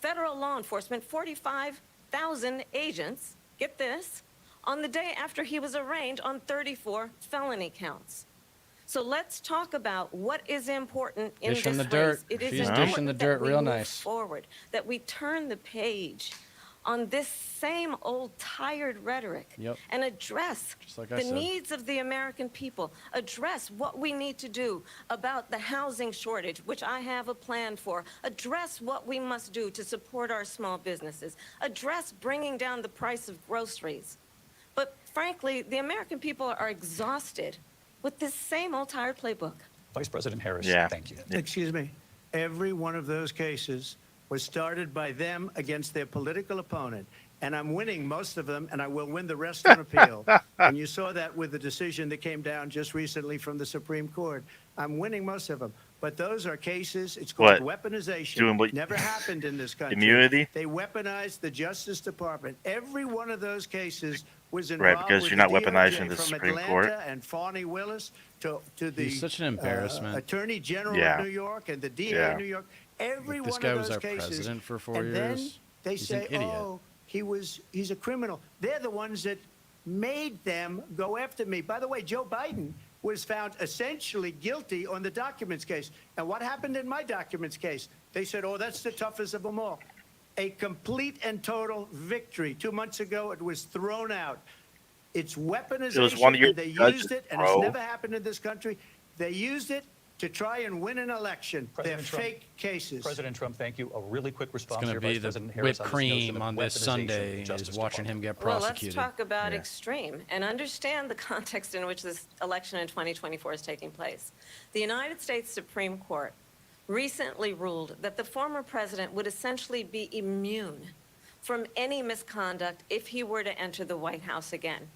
federal law enforcement, 45,000 agents, get this, on the day after he was arraigned on 34 felony counts. So let's talk about what is important in Dish in this the dirt. race. It is She's important dishing the that dirt we real move nice. forward, that we turn the page on this same old tired rhetoric Yep. and address Just like I the said. needs of the American people, address what we need to do about the housing shortage, which I have a plan for, address what we must do to support our small businesses, address bringing down the price of groceries. But frankly, the American people are exhausted with this same old tired playbook. Vice President Harris, Yeah. thank you. Excuse me. Every one of those cases was started by them against their political opponent. And I'm winning most of them, and I will win the rest on appeal. And you saw that with the decision that came down just recently from the Supreme Court. I'm winning most of them. But those are cases, it's called What? weaponization. Doing what- Never happened in this country. Immunity? They weaponized the Justice Department. Every one of those cases was Right, involved because with you're not the DOJ, weaponizing the from Supreme Atlanta Court. and Fani Willis to the He's such an embarrassment. Attorney General Yeah. of New York and the DA Yeah. of New York. Every If this one guy of was those our cases. president for 4 and then years, they he's an say, idiot. "Oh, he's a criminal." They're the ones that made them go after me. By the way, Joe Biden was found essentially guilty on the documents case. And what happened in my documents case? They said, "Oh, that's the toughest of them all." A complete and total victory. 2 months ago, it was thrown out. It's weaponization. It was one of your and they judges, used it, and bro. it's never happened in this country. They used it to try and win an election. They're President Trump. fake cases. President Trump, thank you. A really quick response It's going here, to be Vice the President Harris, whipped on this notion cream of on this weaponization of Sunday the is Justice watching him Department. get Well, let's prosecuted. talk about Yeah. extreme and understand the context in which this election in 2024 is taking place. The United States Supreme Court recently ruled that the former president would essentially be immune from any misconduct if he were to enter the White House again.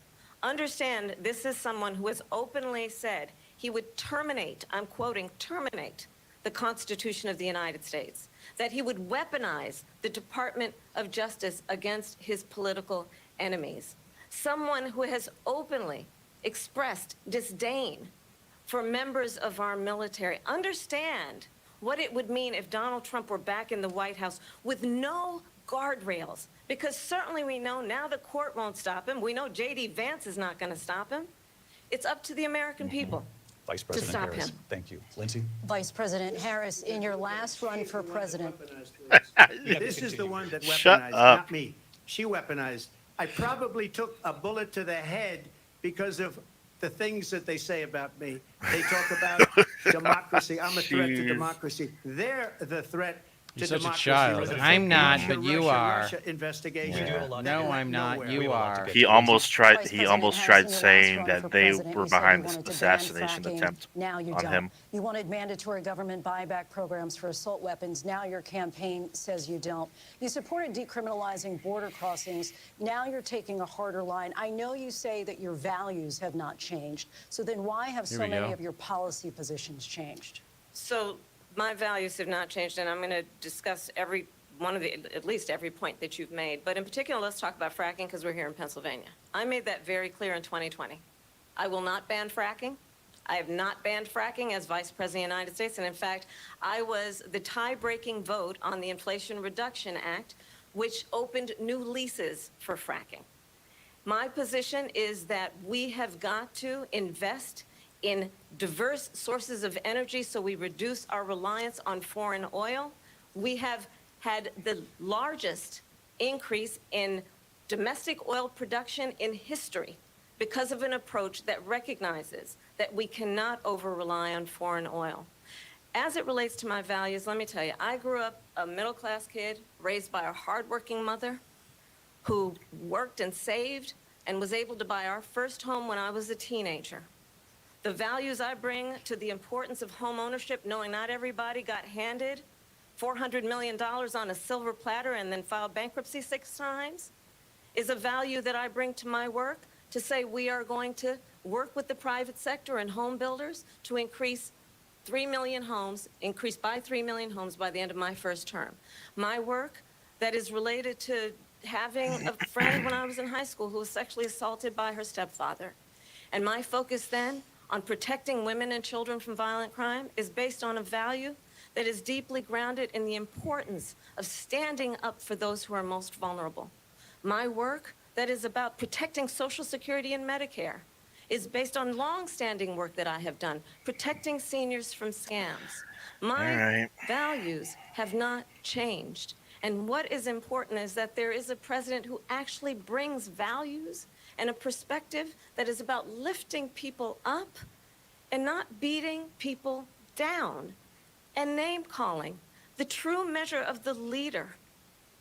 Understand, this is someone who has openly said he would terminate, I'm quoting, terminate the Constitution of the United States, that he would weaponize the Department of Justice against his political enemies. someone who has openly expressed disdain for members of our military. Understand what it would mean if Donald Trump were back in the White House with no guardrails, because certainly we know now the court won't stop him. We know J.D. Vance is not going to stop him. It's up to the American people. Vice President stop Harris. him. Thank you. Lindsay? Vice President Harris, in your last run for president, This is the one that Shut weaponized, up. not me. She weaponized. I probably took a bullet to the head because of the things that they say about me. They talk about democracy. I'm a threat to Jeez. democracy. They're the threat to You're such a democracy. child. with the I'm not, Russia, but you Russia, are. Russia investigation. We do a lot to No, get- I'm not. nowhere. We You have a lot to are. get He to. almost tried. Vice He President almost Harris, tried in your saying last run that for they president, were you said you behind wanted this to ban assassination fracking. attempt Now you on don't. him. You wanted mandatory government buyback programs for assault weapons. Now your campaign says you don't. You supported decriminalizing border crossings. Now you're taking a harder line. I know you say that your values have not changed. So then why have Here so we many go. of your policy positions changed? So my values have not changed, and I'm going to discuss every one of the, at least every point that you've made. But in particular, let's talk about fracking because we're here in Pennsylvania. I made that very clear in 2020. I will not ban fracking. I have not banned fracking as Vice President of the United States. And in fact, I was the tie-breaking vote on the Inflation Reduction Act, which opened new leases for fracking. My position is that we have got to invest in diverse sources of energy so we reduce our reliance on foreign oil. We have had the largest increase in domestic oil production in history because of an approach that recognizes that we cannot over-rely on foreign oil. As it relates to my values, let me tell you, I grew up a middle-class kid raised by a hardworking mother who worked and saved and was able to buy our first home when I was a teenager. The values I bring to the importance of home ownership, knowing not everybody got handed $400 million on a silver platter and then filed bankruptcy 6 times, is a value that I bring to my work to say we are going to work with the private sector and home builders to increase 3 million homes, increase by 3 million homes by the end of my first term. My work that is related to having a friend when I was in high school who was sexually assaulted by her stepfather. And my focus then on protecting women and children from violent crime is based on a value that is deeply grounded in the importance of standing up for those who are most vulnerable. My work that is about protecting Social Security and Medicare is based on long-standing work that I have done, protecting seniors from scams. My All right. values have not changed. And what is important is that there is a president who actually brings values and a perspective that is about lifting people up and not beating people down and name-calling. The true measure of the leader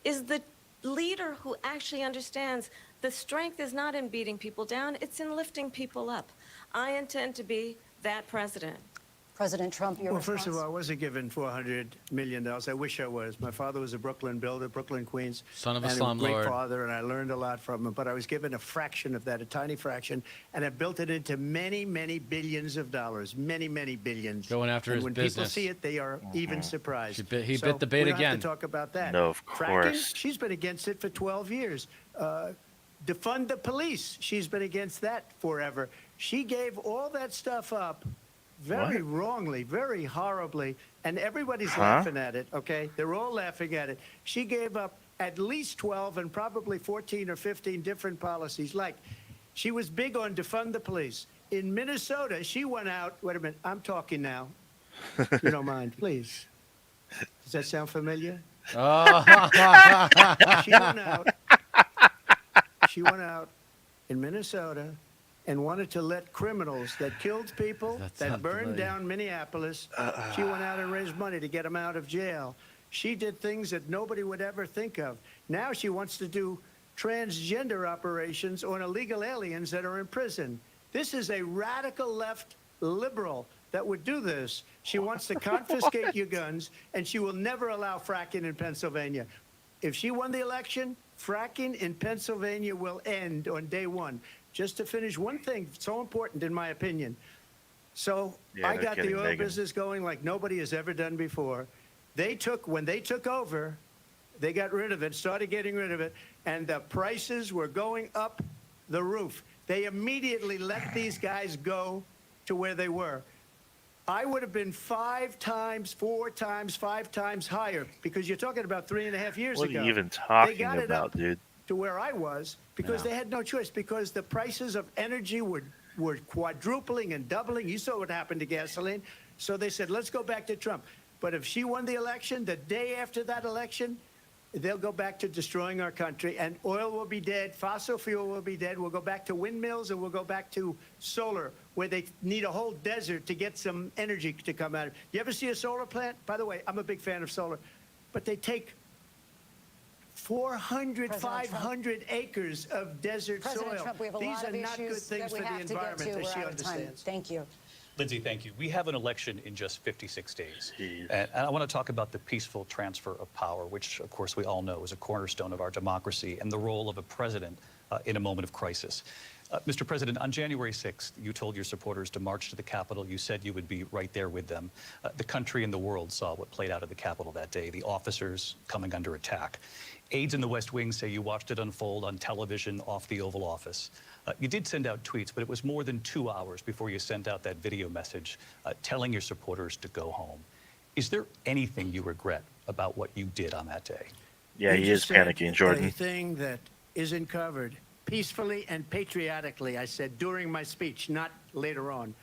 is the leader who actually understands the strength is not in beating people down, it's in lifting people up. I intend to be that president. President Trump, your Well, first of response? all, I wasn't given $400 million. I wish I was. My father was a Brooklyn builder, Brooklyn, Queens. Son of a and slumlord. great father, and I learned a lot from him. But I was given a fraction of that, a tiny fraction, and I built it into many, many billions of dollars. Many, many billions. Going after and his when business. people see it, they are even surprised. He bit the bait we don't again. have to talk about that. No, of Fracking, course. she's been against it for 12 years. Defund the police. She's been against that forever. She gave all that stuff up very wrongly, very horribly, and everybody's laughing at it, okay? They're all laughing at it. She gave up at least 12 and probably 14 or 15 different policies. Like, she was big on defund the police. In Minnesota, she went out, wait a minute, I'm talking now, if you don't mind, please. Does that sound familiar? Oh, She went out in Minnesota and wanted to let criminals that killed people, That's that not burned familiar. down Minneapolis, she went out and raised money to get them out of jail. She did things that nobody would ever think of. Now she wants to do transgender operations on illegal aliens that are in prison. This is a radical left liberal that would do this. She wants to confiscate your guns, and she will never allow fracking in Pennsylvania. If she won the election, fracking in Pennsylvania will end on day one. Just to finish one thing, so important in my opinion. So Yeah, I no got the kidding, oil Megan. business going like nobody has ever done before. When they took over, they got rid of it, started getting rid of it, and the prices were going up the roof. They immediately let these guys go to where they were. I would have been 5 times, 4 times, 5 times higher, because you're talking about 3.5 years What ago. are you even They talking got it about, up dude? to where I was because Yeah. they had no choice, because the prices of energy were quadrupling and doubling. You saw what happened to gasoline. So they said, let's go back to Trump. But if she won the election, the day after that election, they'll go back to destroying our country, and oil will be dead, fossil fuel will be dead. We'll go back to windmills, and we'll go back to solar, where they need a whole desert to get some energy to come out of it. You ever see a solar plant? By the way, I'm a big fan of solar, but they take 400, President 500 acres of desert President soil. Trump, we have a These lot of are not good issues things that we for the have to get environment, to. as We're she out of time. understands. Thank you. Lindsay, thank you. We have an election in just 56 days. Jeez. And I want to talk about the peaceful transfer of power, which, of course, we all know is a cornerstone of our democracy, and the role of a president in a moment of crisis. Mr. President, on January 6th, you told your supporters to march to the Capitol. You said you would be right there with them. The country and the world saw what played out at the Capitol that day, the officers coming under attack. Aides in the West Wing say you watched it unfold on television off the Oval Office. You did send out tweets, but it was more than 2 hours before you sent out that video message telling your supporters to go home. Is there anything you regret about what you did on that day? Yeah, You he is just said panicking, Jordan. A thing that isn't covered peacefully and patriotically, I said during my speech, not later on.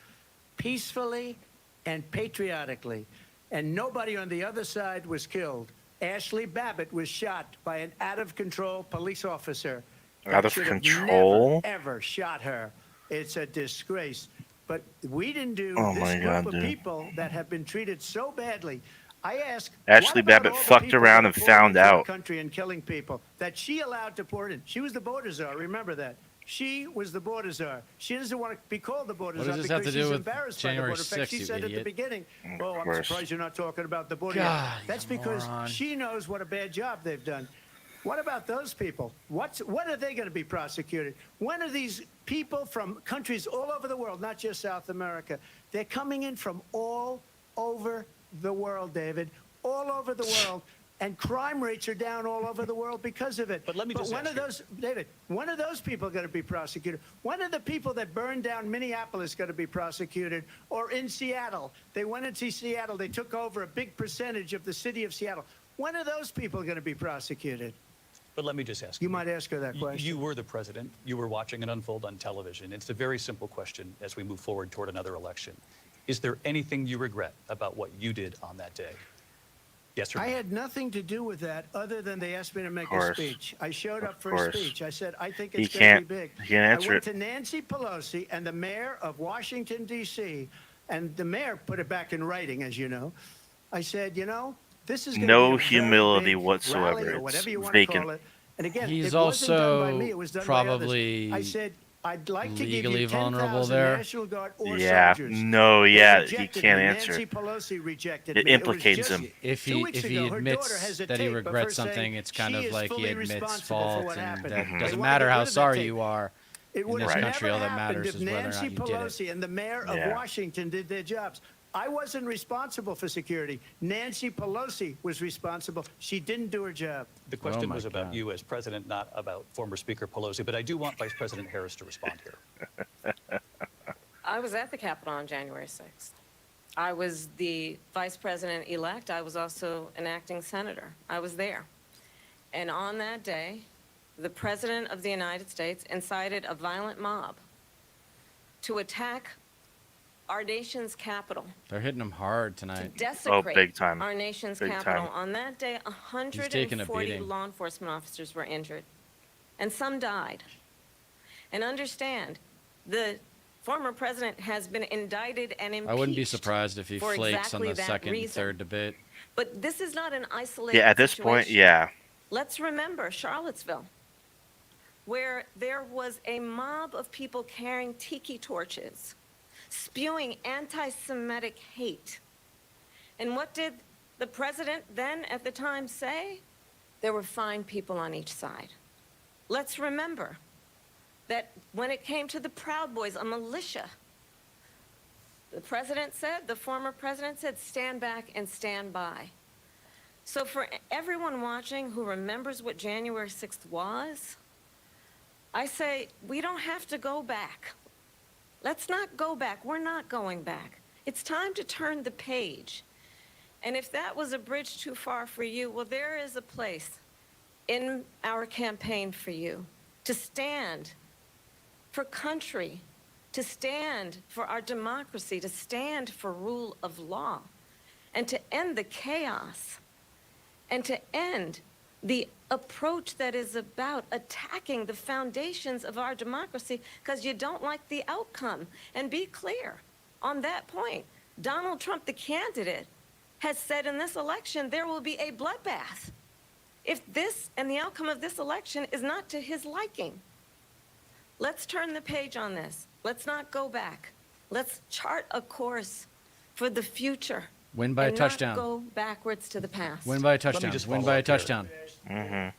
Peacefully and patriotically. And nobody on the other side was killed. Ashley Babbitt was shot by an out-of-control police officer. that Out of should have control? Never, ever shot her. It's a disgrace. But we didn't do Oh this my group God, of dude. people that have been treated so badly. I ask, Ashley what about Babbitt all the fucked people around that and poured found into our out. country and killing people that she allowed to pour in. She was the border czar. Remember that. She was the border czar. She doesn't want to be called the border What czar does this have because to do she's with embarrassed January by the border. In fact, 6th, she you said at the idiot? beginning, Of "Oh, I'm course. surprised you're not talking about the border." God, yet. That's you because moron. she knows what a bad job they've done. What about those people? When are they going to be prosecuted? When are these people from countries all over the world, not just South America, they're coming in from all over the world, David, all over the world, and crime rates are down all over the world because of it. But let me just when ask are those, David, when are those people going to be prosecuted? When are the people that burned down Minneapolis going to be prosecuted? Or in Seattle, they went into Seattle, they took over a big percentage of the city of Seattle. When are those people going to be prosecuted? But let me just ask You might ask her that question. You were the president. You were watching it unfold on television. It's a very simple question as we move forward toward another election. Is there anything you regret about what you did on that day? Yes or no? I had nothing to do with that other than they asked me to make a course. speech. I showed up Of for course. a speech. I said, I think He it's going to can't- be big. he can't answer I went it. to Nancy Pelosi and the mayor of Washington, D.C., and the mayor put it back in writing, as you know. I said, you know, this is going to No be a very humility big whatsoever. rally or It's whatever you want vacant. to call it. And again, He's it wasn't done by also me. It was done probably by others. I said, I'd like to give legally you vulnerable 10,000 there. National Guard or Yeah, soldiers. no, They yeah, he rejected can't me. answer. Nancy Pelosi rejected It me. implicates was just him. If 2 he weeks if ago, he her daughter admits has a that he tape of her regrets saying something, it's kind she of is like he fully admits responsible for fault, what and happened. that They doesn't wanna matter get how rid of that sorry tape. you are. It In would this have country, never all that happened matters if is whether or not Nancy you did it. Pelosi and the mayor of Yeah. Washington did their jobs. I wasn't responsible for security. Nancy Pelosi was responsible. She didn't do her job. The question my was about God. you as president, not about former Speaker Pelosi, but I do want Vice President Harris to respond here. I was at the Capitol on January 6th. I was the vice president-elect. I was also an acting senator. I was there. And on that day, the President of the United States incited a violent mob to attack our nation's capital, They're hitting him hard to tonight. desecrate big time. our nation's Big capital. time. On that day, taking a 140 beating. law enforcement officers were injured, and some died. And understand, the former president has been indicted and impeached. I wouldn't be surprised if he for flakes exactly on the that second and reason. third debate. But this is not an isolated Yeah, at this point, situation. yeah. Let's remember Charlottesville, where there was a mob of people carrying tiki torches, spewing anti-Semitic hate. And what did the president then at the time say? There were fine people on each side. Let's remember that when it came to the Proud Boys, a militia, the president said, the former president said, stand back and stand by. So for everyone watching who remembers what January 6th was, I say we don't have to go back. Let's not go back. We're not going back. It's time to turn the page. And if that was a bridge too far for you, well, there is a place in our campaign for you to stand for country, to stand for our democracy, to stand for rule of law, and to end the chaos, and to end the approach that is about attacking the foundations of our democracy because you don't like the outcome. And be clear on that point. Donald Trump, the candidate, has said in this election there will be a bloodbath if this and the outcome of this election is not to his liking. Let's turn the page on this. Let's not go back. Let's chart a course for the future. Win by a and touchdown. Not go backwards to the past. Win by a touchdown. just Win follow by a up here. touchdown.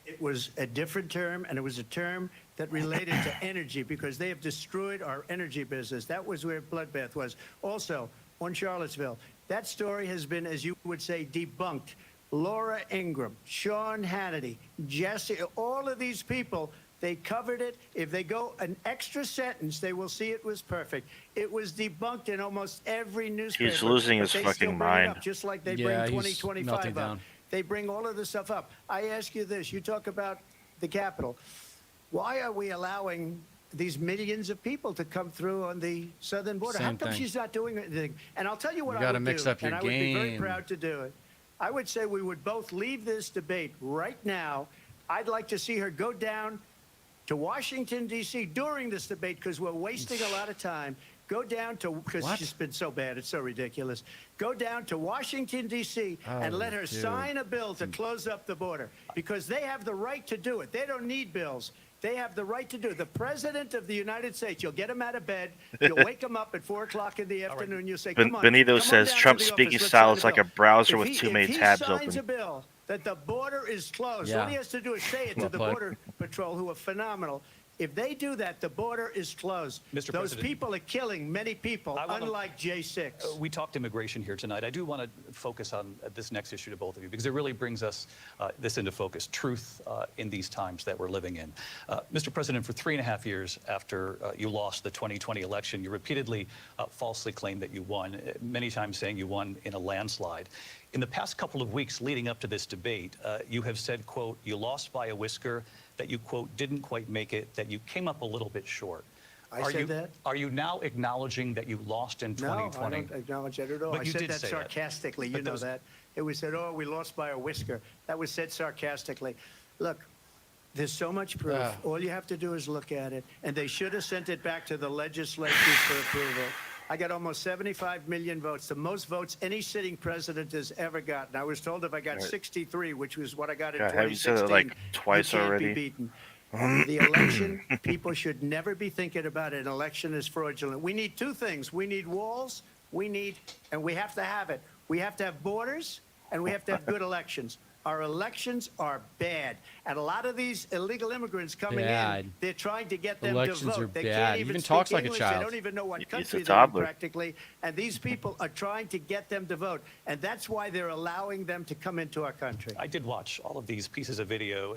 It was a different term, and it was a term that related to energy because they have destroyed our energy business. That was where bloodbath was. Also, on Charlottesville, that story has been, as you would say, debunked. Laura Ingraham, Sean Hannity, Jesse, all of these people, they covered it. If they go an extra sentence, they will see it was perfect. It was debunked in almost every newspaper. He's losing but his they still fucking bring it mind. up, just like they Yeah, bring he's 2025 melting up. down. They bring all of this stuff up. I ask you this. You talk about the Capitol. Why are we allowing these millions of people to come through on the southern border? How Same come thing. she's not doing anything? And I'll tell you what You I gotta would mix do, up your and I would be very game. proud to do it. I would say we would both leave this debate right now. I'd like to see her go down to Washington, D.C. during this debate because we're wasting a lot of time. Go down to, because What? she's been so bad, it's so ridiculous. Go down to Washington, D.C. and Oh, let her dude. sign a bill to close up the border because they have the right to do it. They don't need bills. They have the right to do it. The President of the United States, you'll get him out of bed. You'll wake him up at 4 o'clock in the afternoon. You'll say, come on. Benito come on says down to Trump's the office, speaking let's style sign is a like a bill." browser If with he- too many if tabs he signs open. a bill that the border is closed, Yeah. all he has to do is say it to Well the played. Border Patrol, who are phenomenal. If they do that, the border is closed. Mr. Those President, people are killing many people, I wanna- unlike J6. We talked immigration here tonight. I do want to focus on this next issue to both of you because it really brings us this into focus, truth in these times that we're living in. Mr. President, for 3.5 years after you lost the 2020 election, you repeatedly falsely claimed that you won, many times saying you won in a landslide. In the past couple of weeks leading up to this debate, you have said, quote, you lost by a whisker, that you, quote, didn't quite make it, that you came up a little bit short. I said that? Are you now acknowledging that you lost in No, 2020? I don't acknowledge that at all. But I you said did that say that. sarcastically. But You know those- that. It was said, oh, we lost by a whisker. That was said sarcastically. Look, there's so much proof. Ah. All you have to do is look at it. And they should have sent it back to the legislature for approval. I got almost 75 million votes, the most votes any sitting president has ever gotten. I was told if I got 63, which was what I got in God, have you said 2016, it like twice you can't already? be beaten. The election, people should never be thinking about it. An election is fraudulent. We need two things. We need walls, and we have to have it. We have to have borders, and we have to have good elections. Our elections are bad. And a lot of these illegal immigrants coming Bad. in, they're trying to get them Elections to are vote. They bad. can't He even even speak talks like a English. child. They don't even know what He's a country they're in toddler. practically. And these people are trying to get them to vote. And that's why they're allowing them to come into our country. I did watch all of these pieces of video.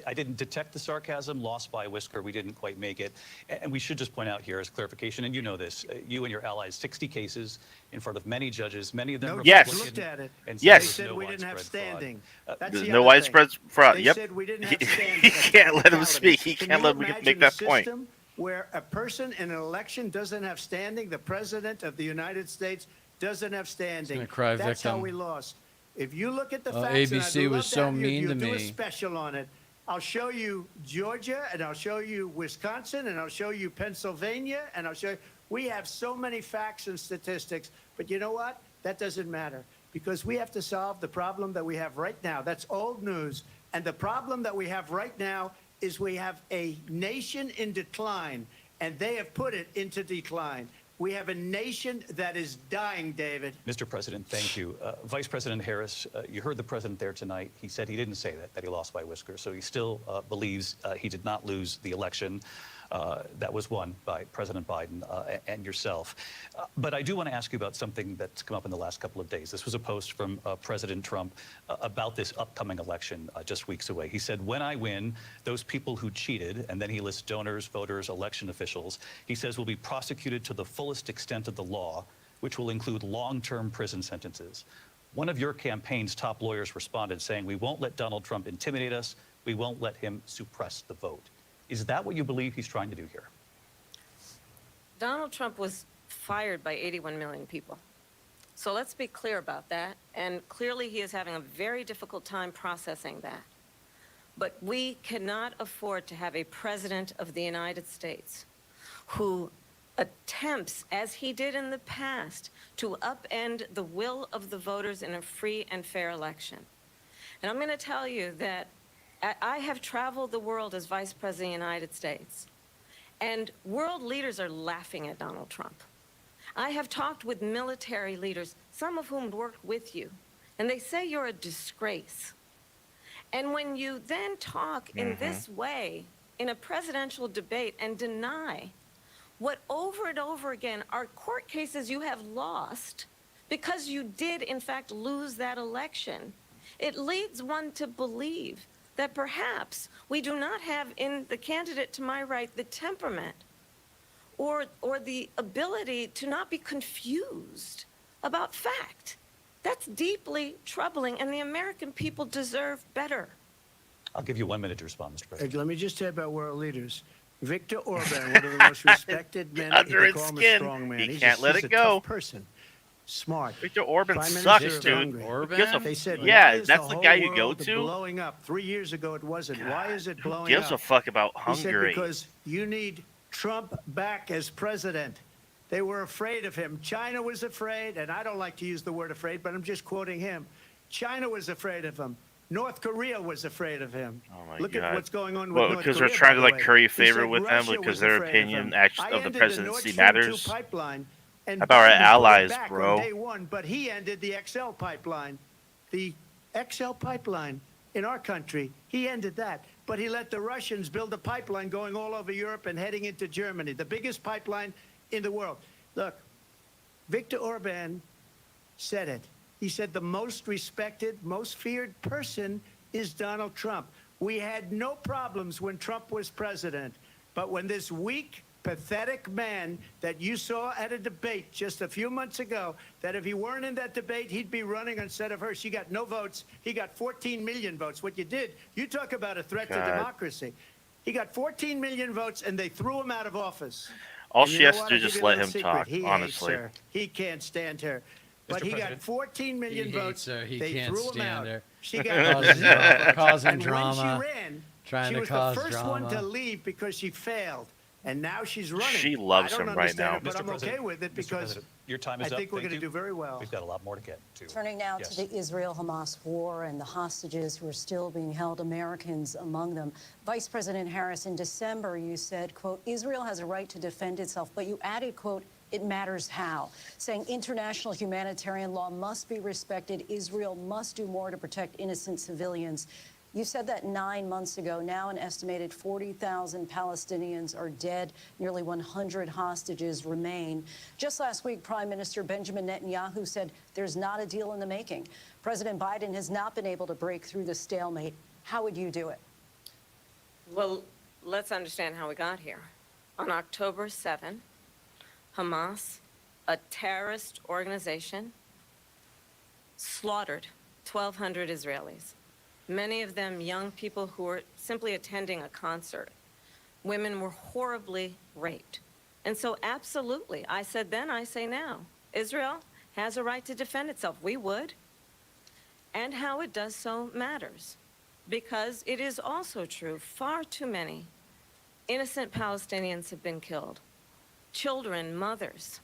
I didn't detect the sarcasm, lost by a whisker. We didn't quite make it. And we should just point out here as clarification, and you know this, you and your allies, 60 cases in front of many judges, many of them No Yes. judges Republican, looked at it. and Yes. They there's said no we didn't have widespread fraud. standing. That's There's the no other thing. widespread fraud. They Yep. said we didn't have He standing. can't let him Can speak. He you can't let him imagine make a that point. system where a person in an election doesn't have standing, the president of the United States doesn't have standing. gonna cry That's how victim. we lost. If you look at the Oh, facts, and ABC I'd love was to so have you, mean you'll to do a me. special on it. I'll show you Georgia, and I'll show you Wisconsin, and I'll show you Pennsylvania, and I'll show you. We have so many facts and statistics, but you know what? That doesn't matter because we have to solve the problem that we have right now. That's old news. And the problem that we have right now is we have a nation in decline, and they have put it into decline. We have a nation that is dying, David. Mr. President, thank you. Vice President Harris, you heard the president there tonight. He said he didn't say that he lost by a whisker. So he still believes he did not lose the election. that was won by President Biden and yourself. But I do want to ask you about something that's come up in the last couple of days. This was a post from President Trump about this upcoming election just weeks away. He said, when I win, those people who cheated, and then he lists donors, voters, election officials, he says will be prosecuted to the fullest extent of the law, which will include long-term prison sentences. One of your campaign's top lawyers responded saying, we won't let Donald Trump intimidate us. We won't let him suppress the vote. Is that what you believe he's trying to do here? Donald Trump was fired by 81 million people. So let's be clear about that. And clearly he is having a very difficult time processing that. But we cannot afford to have a president of the United States who attempts, as he did in the past, to upend the will of the voters in a free and fair election. And I'm going to tell you that I have traveled the world as Vice President of the United States, and world leaders are laughing at Donald Trump. I have talked with military leaders, some of whom worked with you, and they say you're a disgrace. And when you then talk in this way in a presidential debate and deny what over and over again are court cases you have lost because you did, in fact, lose that election, it leads one to believe that perhaps we do not have in the candidate to my right the temperament or the ability to not be confused about fact. That's deeply troubling, and the American people deserve better. I'll give you 1 minute to respond, Mr. President. Let me just say about world leaders. Viktor Orban, one of the most respected men. Under They its call him a skin. strong man. He He's can't let he's it a go. tough person. Smart. Victor Orban Prime sucks, Minister of dude. Hungary. Orban? Gives a- They said, yeah, why is that's the whole guy you go world to? blowing up? 3 years ago it wasn't. Why is it blowing Gives up? a fuck about He said Hungary. because you need Trump back as president. They were afraid of him. China was afraid, and I don't like to use the word afraid, but I'm just quoting him. China was afraid of him. North Korea was afraid of him. Oh my Look God. at what's going on with Well, North because Korea, they're trying by to the like way. curry He favor said with them Russia because was their afraid of him. opinion I of the ended presidency Nord Stream matters. 2 pipeline, and How about our Biden pushed allies, back bro? On day one, but he ended the XL pipeline. The XL pipeline in our country, he ended that. But he let the Russians build a pipeline going all over Europe and heading into Germany, the biggest pipeline in the world. Look, Viktor Orban said it. He said the most respected, most feared person is Donald Trump. We had no problems when Trump was president. But when this weak, pathetic man that you saw at a debate just a few months ago, that if he weren't in that debate, he'd be running instead of her. She got no votes. He got 14 million votes. What you did, you talk about a threat to democracy. He got 14 million votes, and they threw him out of office. All And she you know has what? to I'll do is give just you a let little him secret. talk, He hates honestly. her. He can't stand her. But he got President. 14 million He votes. hates her. He They can't threw him stand out. her. She got Causing and drama. when she ran, Trying she to was cause the first drama. one to leave because she failed. And now she's running. She loves I don't him right understand now. it, but Mr. I'm okay President, with it Mr. because President, your time is I up. think we're Thank going to you. do very well. We've got a lot more to get to. Turning now Yes. to the Israel-Hamas war and the hostages who are still being held, Americans among them. Vice President Harris, in December, you said, quote, Israel has a right to defend itself, but you added, quote, it matters how, saying international humanitarian law must be respected. Israel must do more to protect innocent civilians. You said that 9 months ago. Now an estimated 40,000 Palestinians are dead. Nearly 100 hostages remain. Just last week, Prime Minister Benjamin Netanyahu said there's not a deal in the making. President Biden has not been able to break through the stalemate. How would you do it? Well, let's understand how we got here. On October 7, Hamas, a terrorist organization, slaughtered 1,200 Israelis. Many of them young people who were simply attending a concert. Women were horribly raped. And so absolutely, I said then, I say now, Israel has a right to defend itself. We would. And how it does so matters. Because it is also true, far too many innocent Palestinians have been killed. Children, mothers.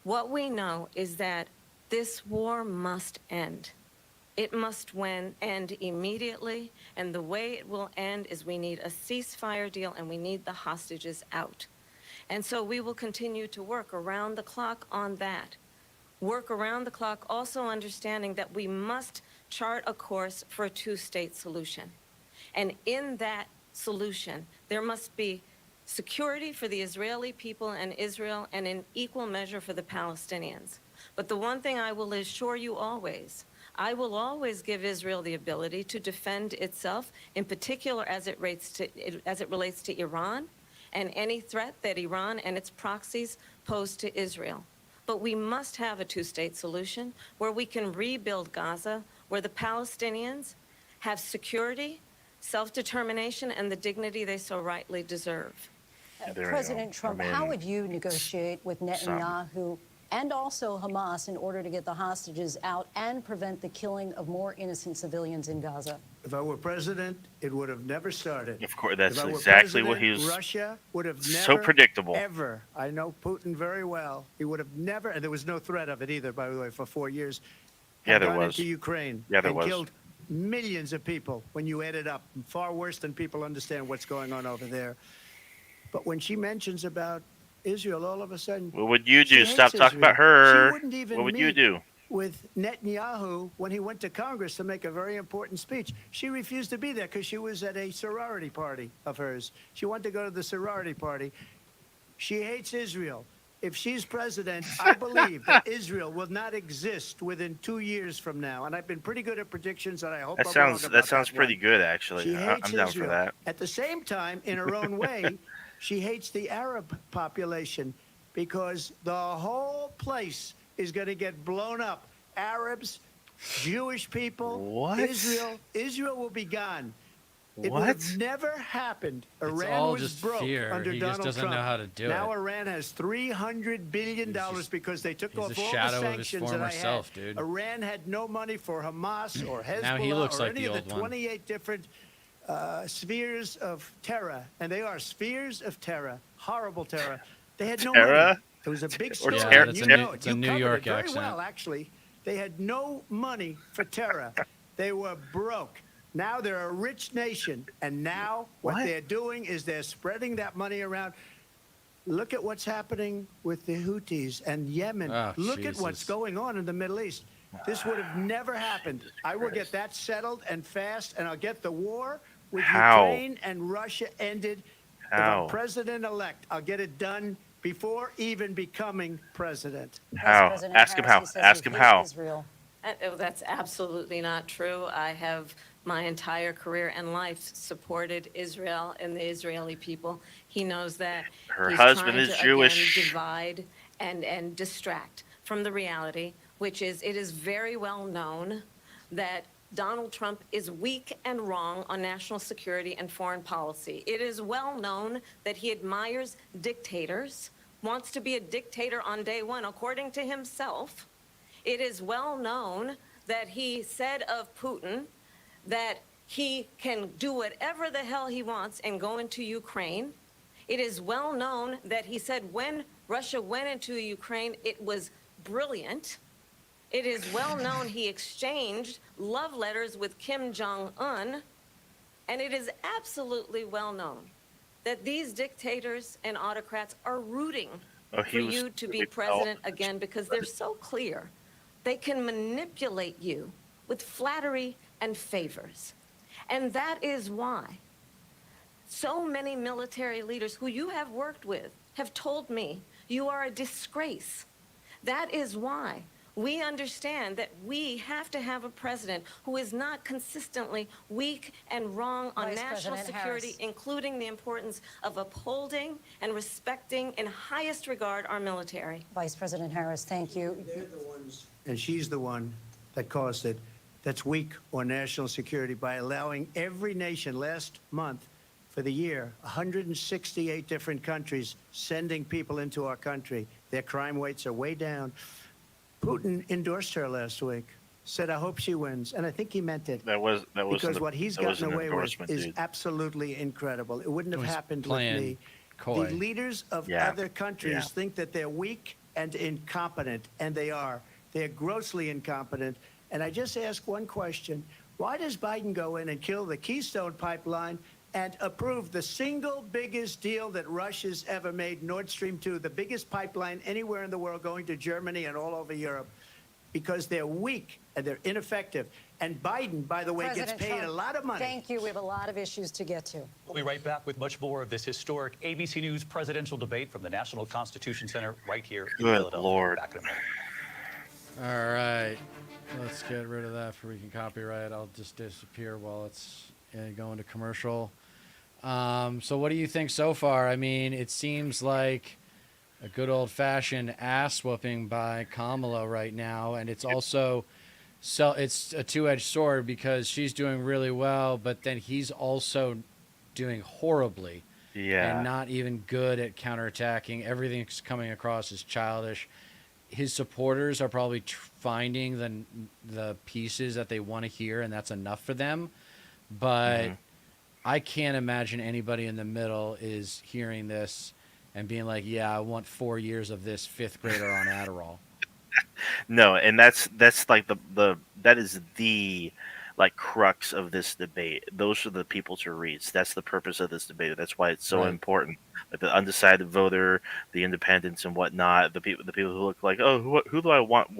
What we know is that this war must end. It must end immediately, and the way it will end is we need a ceasefire deal and we need the hostages out. And so we will continue to work around the clock on that. Work around the clock, also understanding that we must chart a course for a two-state solution. And in that solution, there must be security for the Israeli people and Israel, and in equal measure for the Palestinians. But the one thing I will assure you always, I will always give Israel the ability to defend itself, in particular as it relates to Iran and any threat that Iran and its proxies pose to Israel. But we must have a two-state solution where we can rebuild Gaza, where the Palestinians have security, self-determination, and the dignity they so rightly deserve. President Trump, how would you negotiate with Netanyahu and also Hamas in order to get the hostages out and prevent the killing of more innocent civilians in Gaza? If I were president, it would have never started. Of course, that's If I were exactly what president, he was. Russia would have so never, predictable. ever. I know Putin very well. He would have never, and there was no threat of it either, by the way, for 4 years. Yeah, there gone was. into Ukraine Yeah, there and was. killed millions of people when you add it up. Far worse than people understand what's going on over there. But when she mentions about Israel, all of a sudden, What would you she do? hates Stop talking Israel. about her. She wouldn't even What would you meet do? with Netanyahu when he went to Congress to make a very important speech. She refused to be there because she was at a sorority party of hers. She wanted to go to the sorority party. She hates Israel. If she's president, I believe that Israel will not exist within 2 years from now. And I've been pretty good at predictions, and I hope That I'm sounds wrong that about sounds pretty one. good, actually. She hates I'm down Israel. for that. At the same time, in her own way, she hates the Arab population because the whole place is going to get blown up. Arabs, Jewish people, What? Israel will be gone. It would What? have never happened. It's Iran all was just broke fear. under He Donald just doesn't Trump. know how to do now it. Iran has $300 billion because they took he's off a all shadow the of his sanctions former that I had. self, dude. Iran had no money for Hamas or Hezbollah Now he looks or like any the of the old one. 28 different spheres of terror. And they are spheres of terror, horrible terror. They had no Terror? money. It was a big Or story. Yeah, terror? that's You a know new, it. it's a You New covered York it very accent. well, actually. They had no money for terror. They were broke. Now they're a rich nation, and now what they're doing is they're spreading that money around. Look at what's happening with the Houthis and Yemen. Oh, Look at what's Jesus. going on in the Middle East. This would have never happened. I will get that settled and fast, and I'll get the war with How? Ukraine and Russia ended. If How? I'm president-elect, I'll get it done before even becoming president. How? President Ask him how. Harris, he says Ask he him hates how. Israel. That's absolutely not true. I have my entire career and life supported Israel and the Israeli people. He knows that. Her He's husband trying is to, Jewish. Again, divide and distract from the reality, which is it is very well known that Donald Trump is weak and wrong on national security and foreign policy. It is well known that he admires dictators, wants to be a dictator on day one, according to himself. It is well known that he said of Putin that he can do whatever the hell he wants and go into Ukraine. It is well known that he said when Russia went into Ukraine, it was brilliant. It is well known he exchanged love letters with Kim Jong-un. And it is absolutely well known that these dictators and autocrats are rooting for you to be president again because they're so clear. They can manipulate you with flattery and favors. And that is why so many military leaders who you have worked with have told me you are a disgrace. That is why we understand that we have to have a president who is not consistently weak and wrong on Vice national President security, Harris. including the importance of upholding and respecting in highest regard our military. Vice President Harris, thank you. And she's the one that caused it, that's weak on national security by allowing every nation last month for the year, 168 different countries sending people into our country. Their crime rates are way down. Putin endorsed her last week, said, I hope she wins. And I think he meant it. That was Because what he's gotten away with endorsement, is dude. absolutely incredible. It wouldn't have was happened with playing me. coy. The leaders of Yeah. other countries Yeah. think that they're weak and incompetent, and they are. They're grossly incompetent. And I just ask one question. Why does Biden go in and kill the Keystone Pipeline and approve the single biggest deal that Russia's ever made, Nord Stream 2, the biggest pipeline anywhere in the world going to Germany and all over Europe? because they're weak and they're ineffective. And Biden, by the way, President gets paid Trump, a lot of money. Thank you. We have a lot of issues to get to. We'll be right back with much more of this historic ABC News presidential debate from the National Constitution Center right here in Good Philadelphia. Lord. Back in a minute. All right. Let's get rid of that before we can copyright. I'll just disappear while it's going to commercial. So what do you think so far? I mean, it seems like a good old-fashioned ass whooping by Kamala right now, and it's also it's a two-edged sword because she's doing really well, but then he's also doing horribly Yeah. and not even good at counterattacking. Everything's coming across as childish. His supporters are probably finding the pieces that they want to hear, and that's enough for them. But I can't imagine anybody in the middle is hearing this and being like, yeah, I want 4 years of this fifth grader on Adderall. No, and that's like that is the like crux of this debate. Those are the people to reach. That's the purpose of this debate. That's why it's so Right. important. Like the undecided voter, the independents and whatnot, the people who look like, oh, who do I want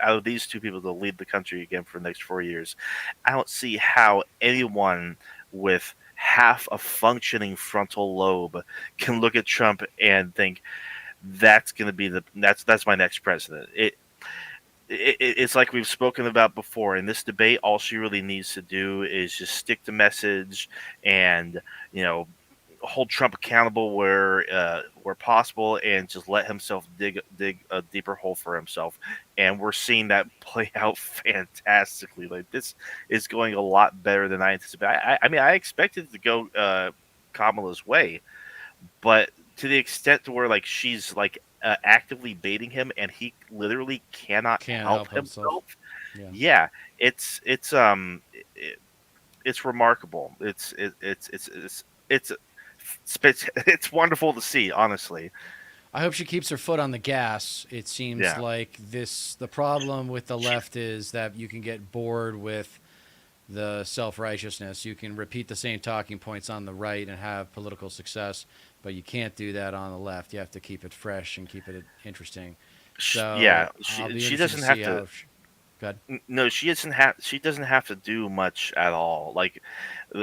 out of these two people to lead the country again for the next 4 years? I don't see how anyone with half a functioning frontal lobe can look at Trump and think that's going to be that's my next president. It's like we've spoken about before in this debate. All she really needs to do is just stick to message and hold Trump accountable where possible, and just let himself dig a deeper hole for himself. And we're seeing that play out fantastically. Like, this is going a lot better than I anticipated. I mean, I expected it to go Kamala's way, but to the extent to where like she's like actively baiting him, and he literally cannot Can't help help himself. himself. Yeah. Yeah, it's remarkable. It's wonderful to see, honestly. I hope she keeps her foot on the gas. It seems Yeah. like the problem with the left is that you can get bored with the self-righteousness. You can repeat the same talking points on the right and have political success, but you can't do that on the left. You have to keep it fresh and keep it interesting. So Yeah, I'll be she interested doesn't to have see to. how go ahead. No, she doesn't have to do much at all. Like,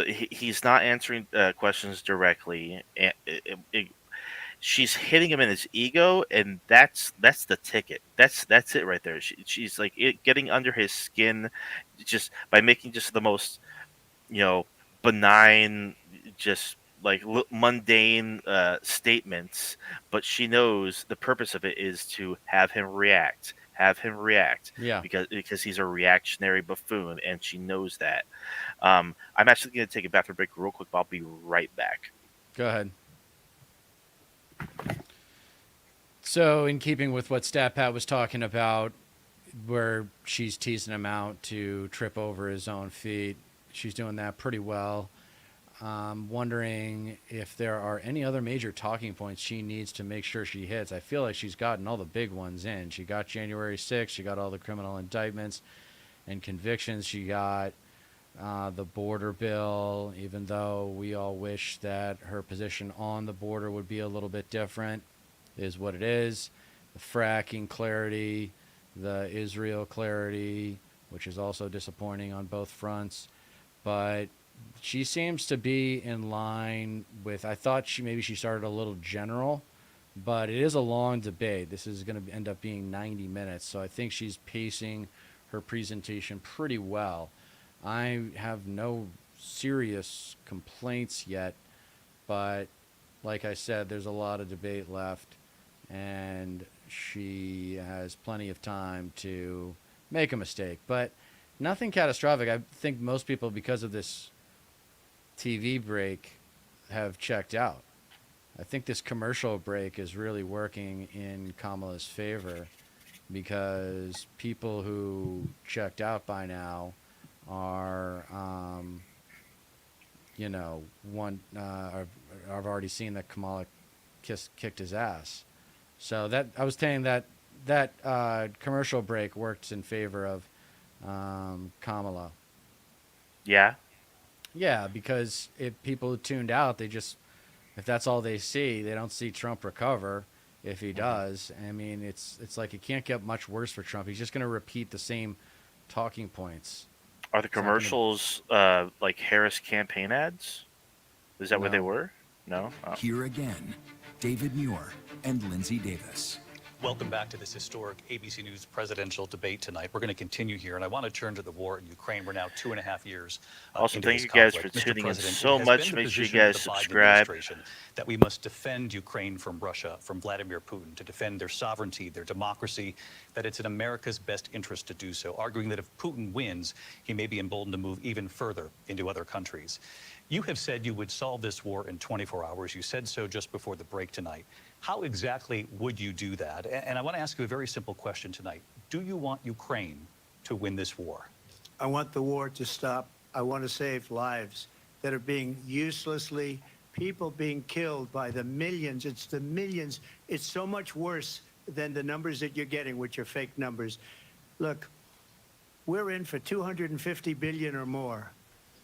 he's not answering questions directly. She's hitting him in his ego, and that's the ticket. That's it right there. She's like getting under his skin, just by making just the most benign, just like mundane statements. But she knows the purpose of it is to have him react. Yeah. Because he's a reactionary buffoon, and she knows that. I'm actually going to take a bathroom break real quick, but I'll be right back. Go ahead. So, in keeping with what Stat Pat was talking about, where she's teasing him out to trip over his own feet, she's doing that pretty well. Wondering if there are any other major talking points she needs to make sure she hits. I feel like she's gotten all the big ones in. She got January 6th. She got all the criminal indictments and convictions. She got the border bill, even though we all wish that her position on the border would be a little bit different, is what it is. The fracking clarity, the Israel clarity, which is also disappointing on both fronts. But she seems to be in line with, I thought she started a little general, but it is a long debate. This is going to end up being 90 minutes, so I think she's pacing her presentation pretty well. I have no serious complaints yet, but like I said, there's a lot of debate left, and she has plenty of time to make a mistake, but nothing catastrophic. I think most people, because of this TV break, have checked out. I think this commercial break is really working in Kamala's favor, because people who checked out by now are, I've already seen that Kamala kicked his ass. So that I was saying that commercial break worked in favor of Kamala. Yeah. Yeah, because if people tuned out, if that's all they see, they don't see Trump recover, if he does. I mean, it's like it can't get much worse for Trump. He's just going to repeat the same talking points. Are the It's not gonna- commercials like Harris campaign ads? Is that what they No. were? No. Oh. Here again, David Muir and Lindsay Davis. Welcome back to this historic ABC News presidential debate tonight. We're going to continue here, and I want to turn to the war in Ukraine. We're now 2.5 years Also, into thank this you guys conflict. for Mr. tuning in President, so it has much. been the Make sure you position of guys the Biden subscribe. administration that we must defend Ukraine from Russia, from Vladimir Putin, to defend their sovereignty, their democracy, that it's in America's best interest to do so, arguing that if Putin wins, he may be emboldened to move even further into other countries. You have said you would solve this war in 24 hours. You said so just before the break tonight. How exactly would you do that? And I want to ask you a very simple question tonight. Do you want Ukraine to win this war? I want the war to stop. I want to save lives that are being uselessly, people being killed by the millions. It's the millions. It's so much worse than the numbers that you're getting, which are fake numbers. Look, we're in for 250 billion or more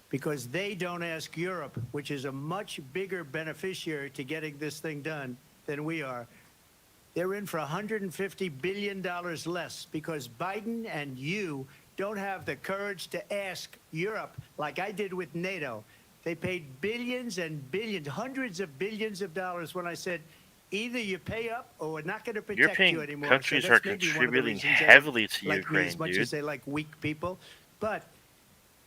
because they don't ask Europe, which is a much bigger beneficiary to getting this thing done than we are. They're in for $150 billion less because Biden and you don't have the courage to ask Europe like I did with NATO. They paid billions and billions, hundreds of billions of dollars when I said, either you pay up or we're not going to protect European you anymore. countries that's are maybe one of the contributing reasons they heavily to like Ukraine, me as much dude. as they like weak people. But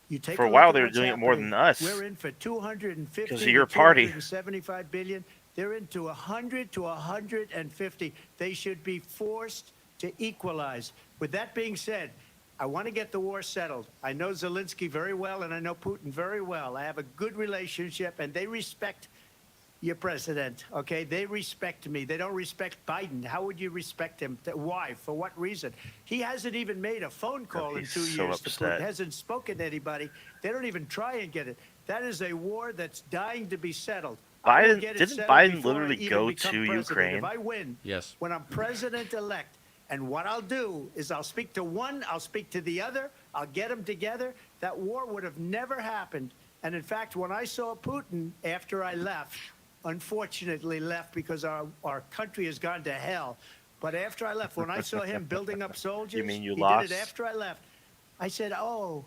you take For a look while, at they were what's doing it more happening. than us. We're in for 250 'Cause of to your party. 275 billion. They're into 100 to 150. They should be forced to equalize. With that being said, I want to get the war settled. I know Zelensky very well, and I know Putin very well. I have a good relationship, and they respect your president, okay? They respect me. They don't respect Biden. How would you respect him? Why? For what reason? He hasn't even made a phone call in he's 2 so years to upset. Putin. Hasn't spoken to anybody. They don't even try and get it. That is a war that's dying to be settled. I will Biden get it didn't settled Biden before I literally even go become to president. Ukraine? If I win, Yes. when I'm president-elect, and what I'll do is I'll speak to one, I'll speak to the other, I'll get them together. That war would have never happened. And in fact, when I saw Putin after I left, unfortunately left because our country has gone to hell. But after I left, when I saw him building up soldiers, mean you he lost? did it after I left. I said, oh,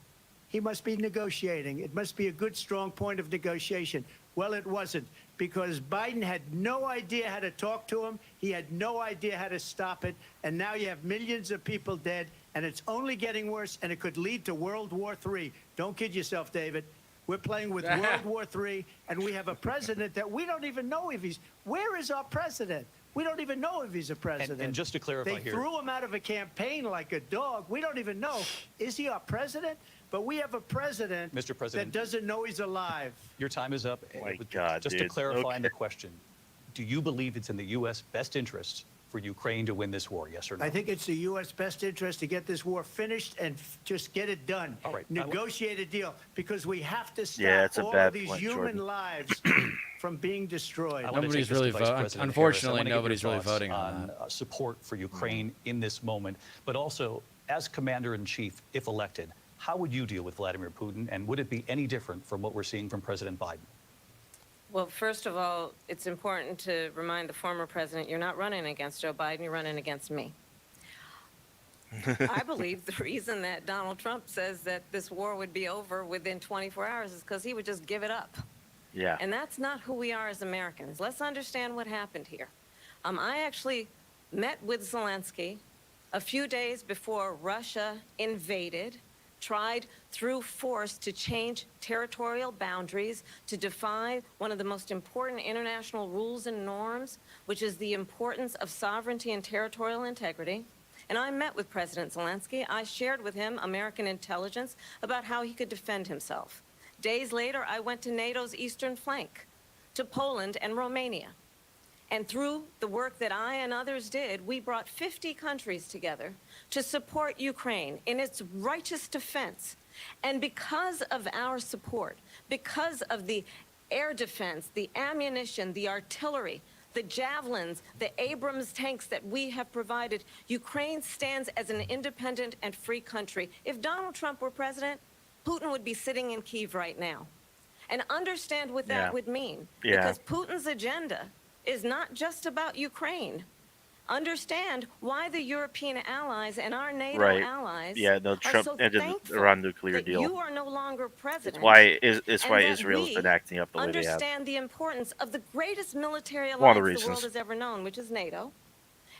he must be negotiating. It must be a good, strong point of negotiation. Well, it wasn't, because Biden had no idea how to talk to him. He had no idea how to stop it. And now you have millions of people dead, and it's only getting worse, and it could lead to World War III. Don't kid yourself, David. We're playing with World War III, and we have a president that we don't even know if he's... Where is our president? We don't even know if he's a president. And just to clarify they here... threw him out of a campaign like a dog. We don't even know. Is he our president? But we have a president, Mr. President, that doesn't know he's alive. Your time is up. My God, just to dude. clarify Okay. the question, do you believe it's in the U.S. best interest for Ukraine to win this war, yes or no? I think it's the U.S. best interest to get this war finished and just get it done. All right. Negotiate a deal, because we have to stop Yeah, it's a all bad of these point, human Jordan. lives from being destroyed. I wanna Nobody's take this to really Vice voting. President Unfortunately, Harris. I wanna nobody's get your really thoughts voting on that. Support for Ukraine in this moment, but also as commander-in-chief, if elected, how would you deal with Vladimir Putin, and would it be any different from what we're seeing from President Biden? Well, first of all, it's important to remind the former president you're not running against Joe Biden, you're running against me. I believe the reason that Donald Trump says that this war would be over within 24 hours is because he would just give it up. Yeah. And that's not who we are as Americans. Let's understand what happened here. I actually met with Zelensky a few days before Russia invaded, tried through force to change territorial boundaries, to defy one of the most important international rules and norms, which is the importance of sovereignty and territorial integrity. And I met with President Zelensky. I shared with him American intelligence about how he could defend himself. Days later, I went to NATO's eastern flank, to Poland and Romania. And through the work that I and others did, we brought 50 countries together to support Ukraine in its righteous defense. And because of our support, because of the air defense, the ammunition, the artillery, the javelins, the Abrams tanks that we have provided, Ukraine stands as an independent and free country. If Donald Trump were president, Putin would be sitting in Kyiv right now. And understand what that would mean. Yeah. Because Putin's agenda is not just about Ukraine. understand why the European allies and our NATO Right. allies Yeah, no, are Trump so ended the thankful Iran nuclear that deal. you are no longer president. It's and why that Israel's we been acting up the way they have. understand the importance of the greatest military One of the alliance the world reasons. has ever known, which is NATO,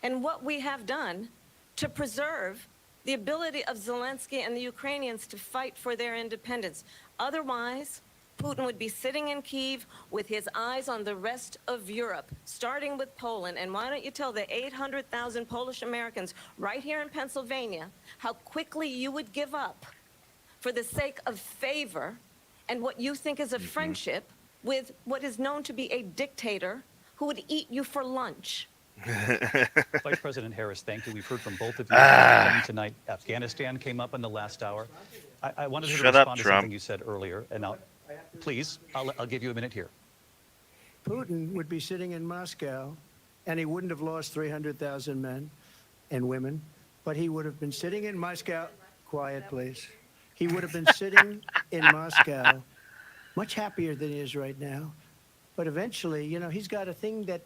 and what we have done to preserve the ability of Zelensky and the Ukrainians to fight for their independence. Otherwise, Putin would be sitting in Kyiv with his eyes on the rest of Europe, starting with Poland. And why don't you tell the 800,000 Polish Americans right here in Pennsylvania how quickly you would give up for the sake of favor and what you think is a friendship with what is known to be a dictator who would eat you for lunch. Vice President Harris, thank you. We've heard from both of you tonight. Afghanistan came up in the last hour. I wanted to Shut up, respond to Trump. something you said earlier, and now, please, I'll give you a minute here. Putin would be sitting in Moscow, and he wouldn't have lost 300,000 men and women, but he would have been sitting in Moscow. Quiet, please. He would have been sitting in Moscow, much happier than he is right now. But eventually, you know, he's got a thing that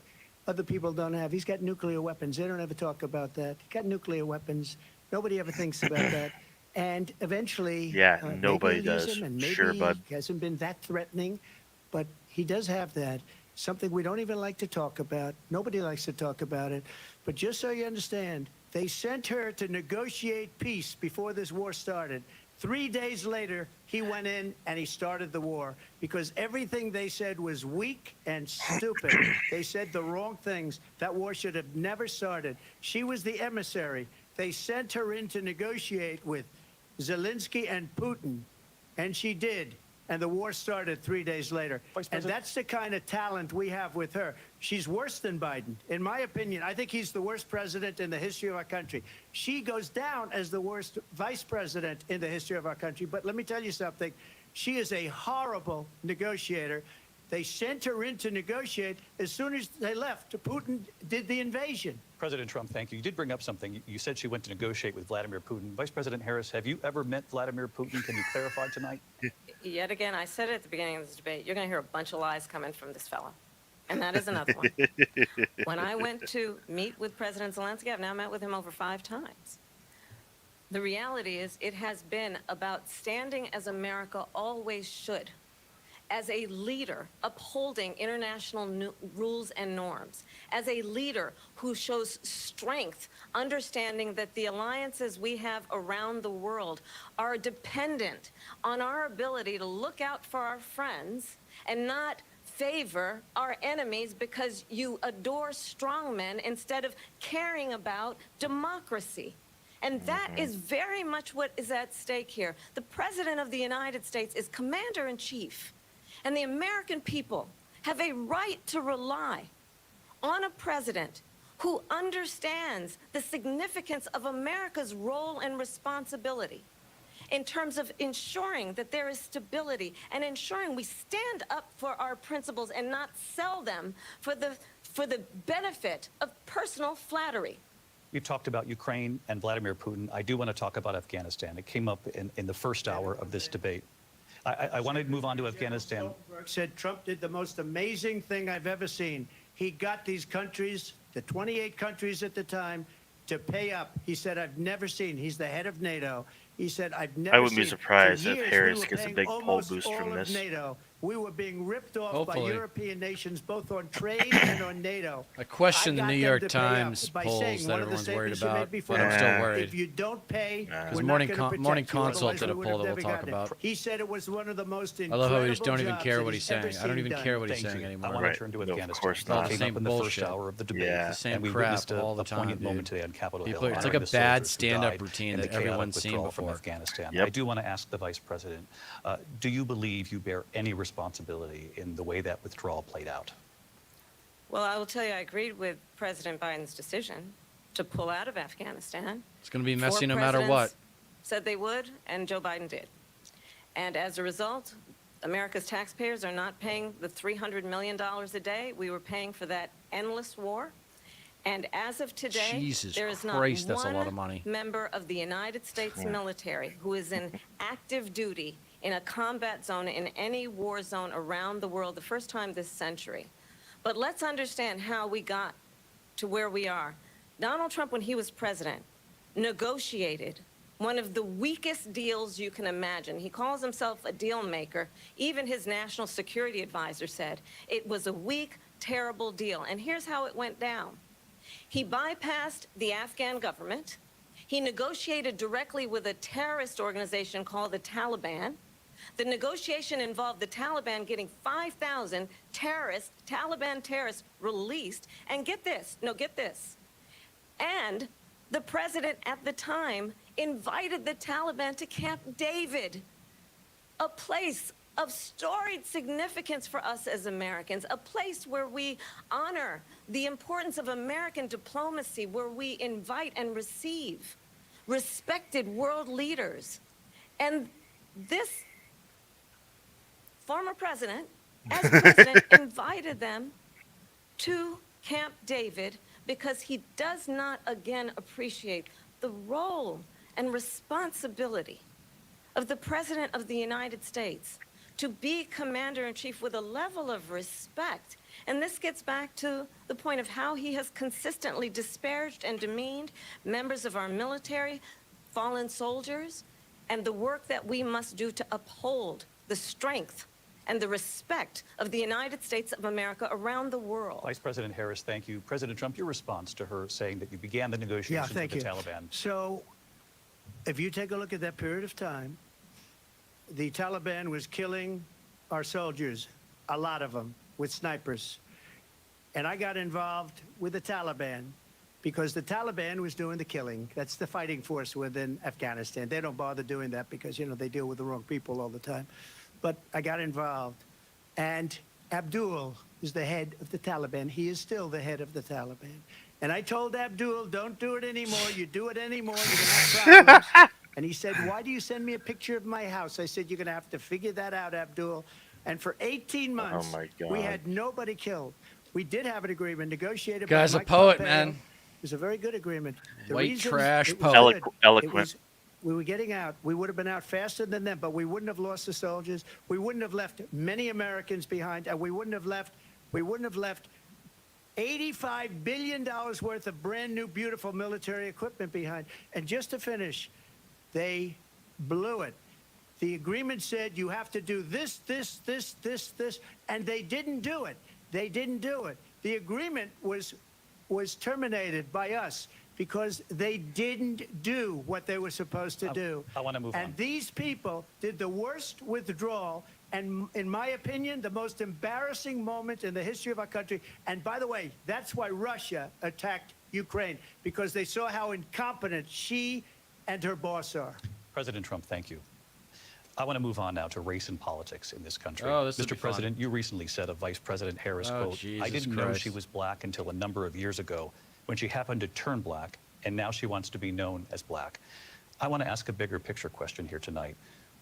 other people don't have. He's got nuclear weapons. They don't ever talk about that. He's got nuclear weapons. Nobody ever thinks about that. And eventually, Yeah, nobody maybe he'll use does. him, and maybe Sure, bud. he hasn't been that threatening, but he does have that. Something we don't even like to talk about. Nobody likes to talk about it. But just so you understand, they sent her to negotiate peace before this war started. 3 days later, he went in and he started the war because everything they said was weak and stupid. They said the wrong things. That war should have never started. She was the emissary. They sent her in to negotiate with Zelensky and Putin, and she did. And the war started 3 days later. And that's the kind of talent we have with her. She's worse than Biden. In my opinion, I think he's the worst president in the history of our country. She goes down as the worst vice president in the history of our country. But let me tell you something. She is a horrible negotiator. They sent her in to negotiate. As soon as they left, Putin did the invasion. President Trump, thank you. You did bring up something. You said she went to negotiate with Vladimir Putin. Vice President Harris, have you ever met Vladimir Putin? Can you clarify tonight? Yet again, I said it at the beginning of this debate, you're going to hear a bunch of lies coming from this fellow. And that is another one. When I went to meet with President Zelensky, I've now met with him over 5 times. The reality is it has been about standing as America always should, as a leader upholding international rules and norms, as a leader who shows strength, understanding that the alliances we have around the world are dependent on our ability to look out for our friends and not favor our enemies because you adore strongmen instead of caring about democracy. And that is very much what is at stake here. The President of the United States is commander-in-chief. And the American people have a right to rely on a president who understands the significance of America's role and responsibility in terms of ensuring that there is stability and ensuring we stand up for our principles and not sell them for the benefit of personal flattery. You talked about Ukraine and Vladimir Putin. I do want to talk about Afghanistan. It came up in the first hour of this debate. I want to move on to Afghanistan. Stoltenberg said Trump did the most amazing thing I've ever seen. He got these countries, the 28 countries at the time, to pay up. He said, I've never seen. He's the head of NATO. He said, I've never seen. I wouldn't be surprised For if years, Harris we were gets a paying big poll almost boost all from of this. NATO. We were being ripped off Hopefully. by European nations, both on trade and on NATO. I question the got New them York to pay up Times by polls saying that one of the everyone's worried statements you made about, before, but I'm still worried. If you don't pay, Because we're Morning not going to Morning protect you, Consult otherwise did a we would poll have that we'll never talk gotten it. about. He said it was one of the most I incredible love how we just don't even jobs care that what he's ever saying. I don't seen even done. care what he's Thank saying you. anymore. I want Right. to turn to No, of Afghanistan. course It not. came Same up in the bullshit. first hour of the debate. Yeah. The same and we crap witnessed all the a time, poignant dude. moment today on Capitol Hill. People- it's like honoring a the bad soldiers who stand-up died routine in that the chaotic everyone's seen withdrawal from before. Afghanistan. Yep. I do want to ask the Vice President, do you believe you bear any responsibility in the way that withdrawal played out? Well, I will tell you, I agreed with President Biden's decision to pull out of Afghanistan. It's going to be messy 4 no matter what. presidents said they would, and Joe Biden did. And as a result, America's taxpayers are not paying the $300 million a day we were paying for that endless war. And as of today, Jesus there is Christ, not that's a one lot of money. member of the United States military who is in active duty in a combat zone in any war zone around the world, the first time this century. But let's understand how we got to where we are. Donald Trump, when he was president, negotiated one of the weakest deals you can imagine. He calls himself a deal maker. Even his national security advisor said it was a weak, terrible deal. And here's how it went down. He bypassed the Afghan government. He negotiated directly with a terrorist organization called the Taliban. The negotiation involved the Taliban getting 5,000 Taliban terrorists released. And get this, and the president at the time invited the Taliban to Camp David, a place of storied significance for us as Americans, a place where we honor the importance of American diplomacy, where we invite and receive respected world leaders. And this former president, as president, invited them to Camp David because he does not, again, appreciate the role and responsibility of the President of the United States to be commander-in-chief with a level of respect. And this gets back to the point of how he has consistently disparaged and demeaned members of our military, fallen soldiers, and the work that we must do to uphold the strength and the respect of the United States of America around the world. Vice President Harris, thank you. President Trump, your response to her saying that you began the negotiations with the Taliban. So if you take a look at that period of time, the Taliban was killing our soldiers, a lot of them, with snipers. And I got involved with the Taliban because the Taliban was doing the killing. That's the fighting force within Afghanistan. They don't bother doing that because, you know, they deal with the wrong people all the time. But I got involved. And Abdul is the head of the Taliban. He is still the head of the Taliban. And I told Abdul, don't do it anymore. You do it anymore, you're going to have problems. And he said, why do you send me a picture of my house? I said, you're going to have to figure that out, Abdul. And for 18 months, Oh, my God. we had nobody killed. We did have an agreement negotiated Guy's by a Mike poet, Pompeo. man. It was a very good agreement. The White reason trash it was poet. good, Eloquent. it was- we were getting out. We would have been out faster than them, but we wouldn't have lost the soldiers. We wouldn't have left many Americans behind, and we wouldn't have left $85 billion worth of brand new, beautiful military equipment behind. And just to finish, they blew it. The agreement said you have to do this, and they didn't do it. They didn't do it. The agreement was terminated by us because they didn't do what they were supposed to do. I want to move and on. These people did the worst withdrawal and, in my opinion, the most embarrassing moment in the history of our country. And by the way, that's why Russia attacked Ukraine, because they saw how incompetent she and her boss are. President Trump, thank you. I want to move on now to race and politics in this country. Oh, this will be Mr. fun. President, you recently said of Vice President Harris, Oh, quote, Jesus I didn't know Christ. she was black until a number of years ago when she happened to turn black, and now she wants to be known as black. I want to ask a bigger picture question here tonight.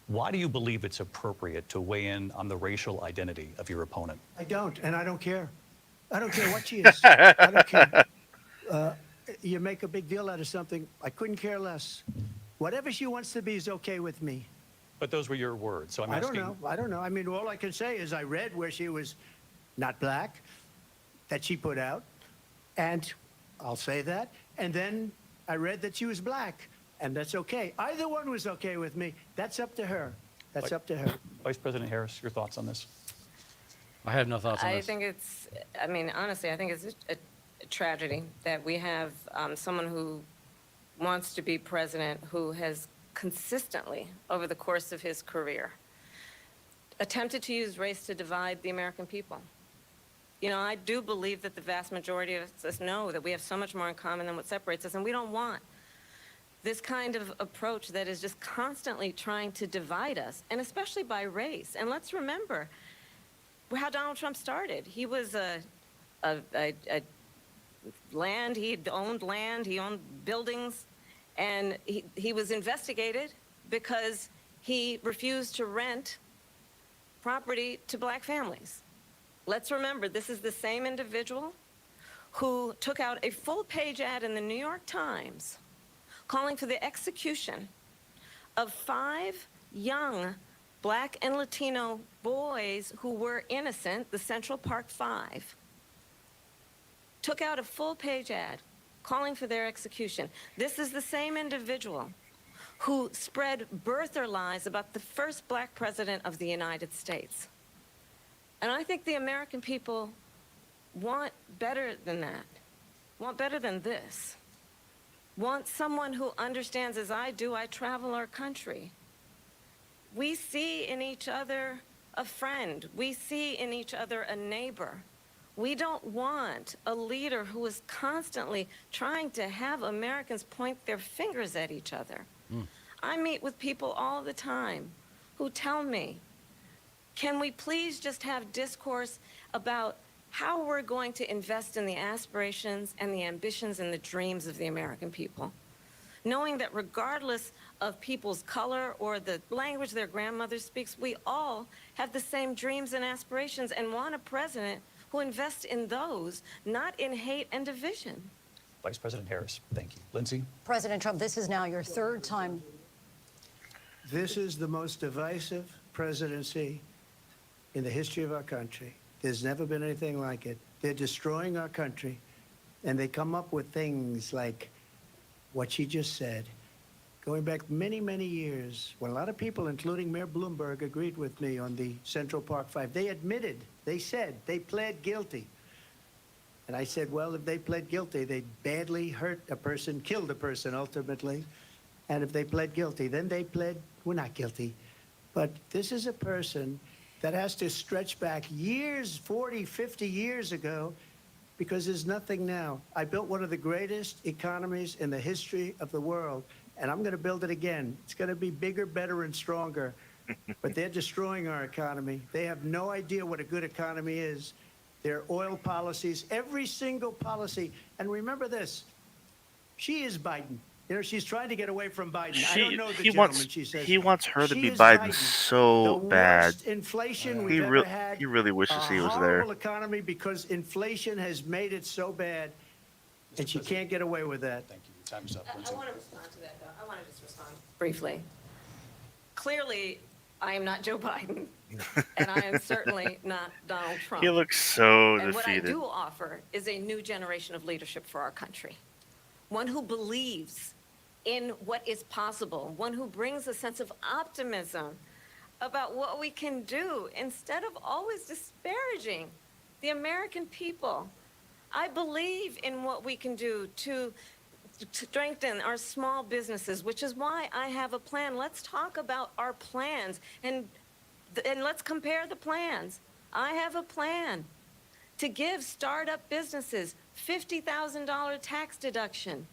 Why do you believe it's appropriate to weigh in on the racial identity of your opponent? I don't, and I don't care. I don't care what she is. I don't care. You make a big deal out of something. I couldn't care less. Whatever she wants to be is okay with me. But those were your words, so I'm I asking. don't know. I don't know. I mean, all I can say is I read where she was not black, that she put out, and I'll say that. And then I read that she was black, and that's okay. Either one was okay with me. That's up to her. That's up to her. Vice President Harris, your thoughts on this? I have no thoughts on I this. think it's, I mean, honestly, I think it's a tragedy that we have someone who wants to be president who has consistently, over the course of his career, attempted to use race to divide the American people. You know, I do believe that the vast majority of us know that we have so much more in common than what separates us, and we don't want this kind of approach that is just constantly trying to divide us, and especially by race. And let's remember how Donald Trump started. He was land, he owned buildings, and he was investigated because he refused to rent property to black families. Let's remember, this is the same individual who took out a full-page ad in the New York Times calling for the execution of 5 young black and Latino boys who were innocent, the Central Park 5. Took out a full-page ad calling for their execution. This is the same individual who spread birther lies about the first black president of the United States. And I think the American people want better than that, want better than this, want someone who understands, as I do, I travel our country. We see in each other a friend. We see in each other a neighbor. We don't want a leader who is constantly trying to have Americans point their fingers at each other. I meet with people all the time who tell me, can we please just have discourse about how we're going to invest in the aspirations and the ambitions and the dreams of the American people? Knowing that regardless of people's color or the language their grandmother speaks, we all have the same dreams and aspirations and want a president who invests in those, not in hate and division. Vice President Harris, thank you. Lindsay? President Trump, this is now your third time. This is the most divisive presidency in the history of our country. There's never been anything like it. They're destroying our country, and they come up with things like what she just said. Going back many, many years, when a lot of people, including Mayor Bloomberg, agreed with me on the Central Park Five, they admitted, they said, they pled guilty. And I said, well, if they pled guilty, they badly hurt a person, killed a person ultimately. And if they pled guilty, then they pled, we're not guilty. But this is a person that has to stretch back years, 40, 50 years ago, because there's nothing now. I built one of the greatest economies in the history of the world, and I'm going to build it again. It's going to be bigger, better, and stronger. But they're destroying our economy. They have no idea what a good economy is. Their oil policies, every single policy. And remember this, she is Biden. You know, she's trying to get away from Biden. I don't know the gentleman, she says. He wants her to She be is Biden so the bad. worst inflation He we've ever had. he really wishes he was A there. horrible economy because inflation has made it so bad, and she can't get away with that. Thank you. Time's up. I Lindsay? want to respond to that, though. I want to just respond briefly. Clearly, I am not Joe Biden, and I am certainly not Donald Trump. He looks so And what I defeated. do offer is a new generation of leadership for our country. One who believes in what is possible, one who brings a sense of optimism about what we can do instead of always disparaging the American people. I believe in what we can do to strengthen our small businesses, which is why I have a plan. Let's talk about our plans and let's compare the plans. I have a plan to give startup businesses $50,000 tax deduction,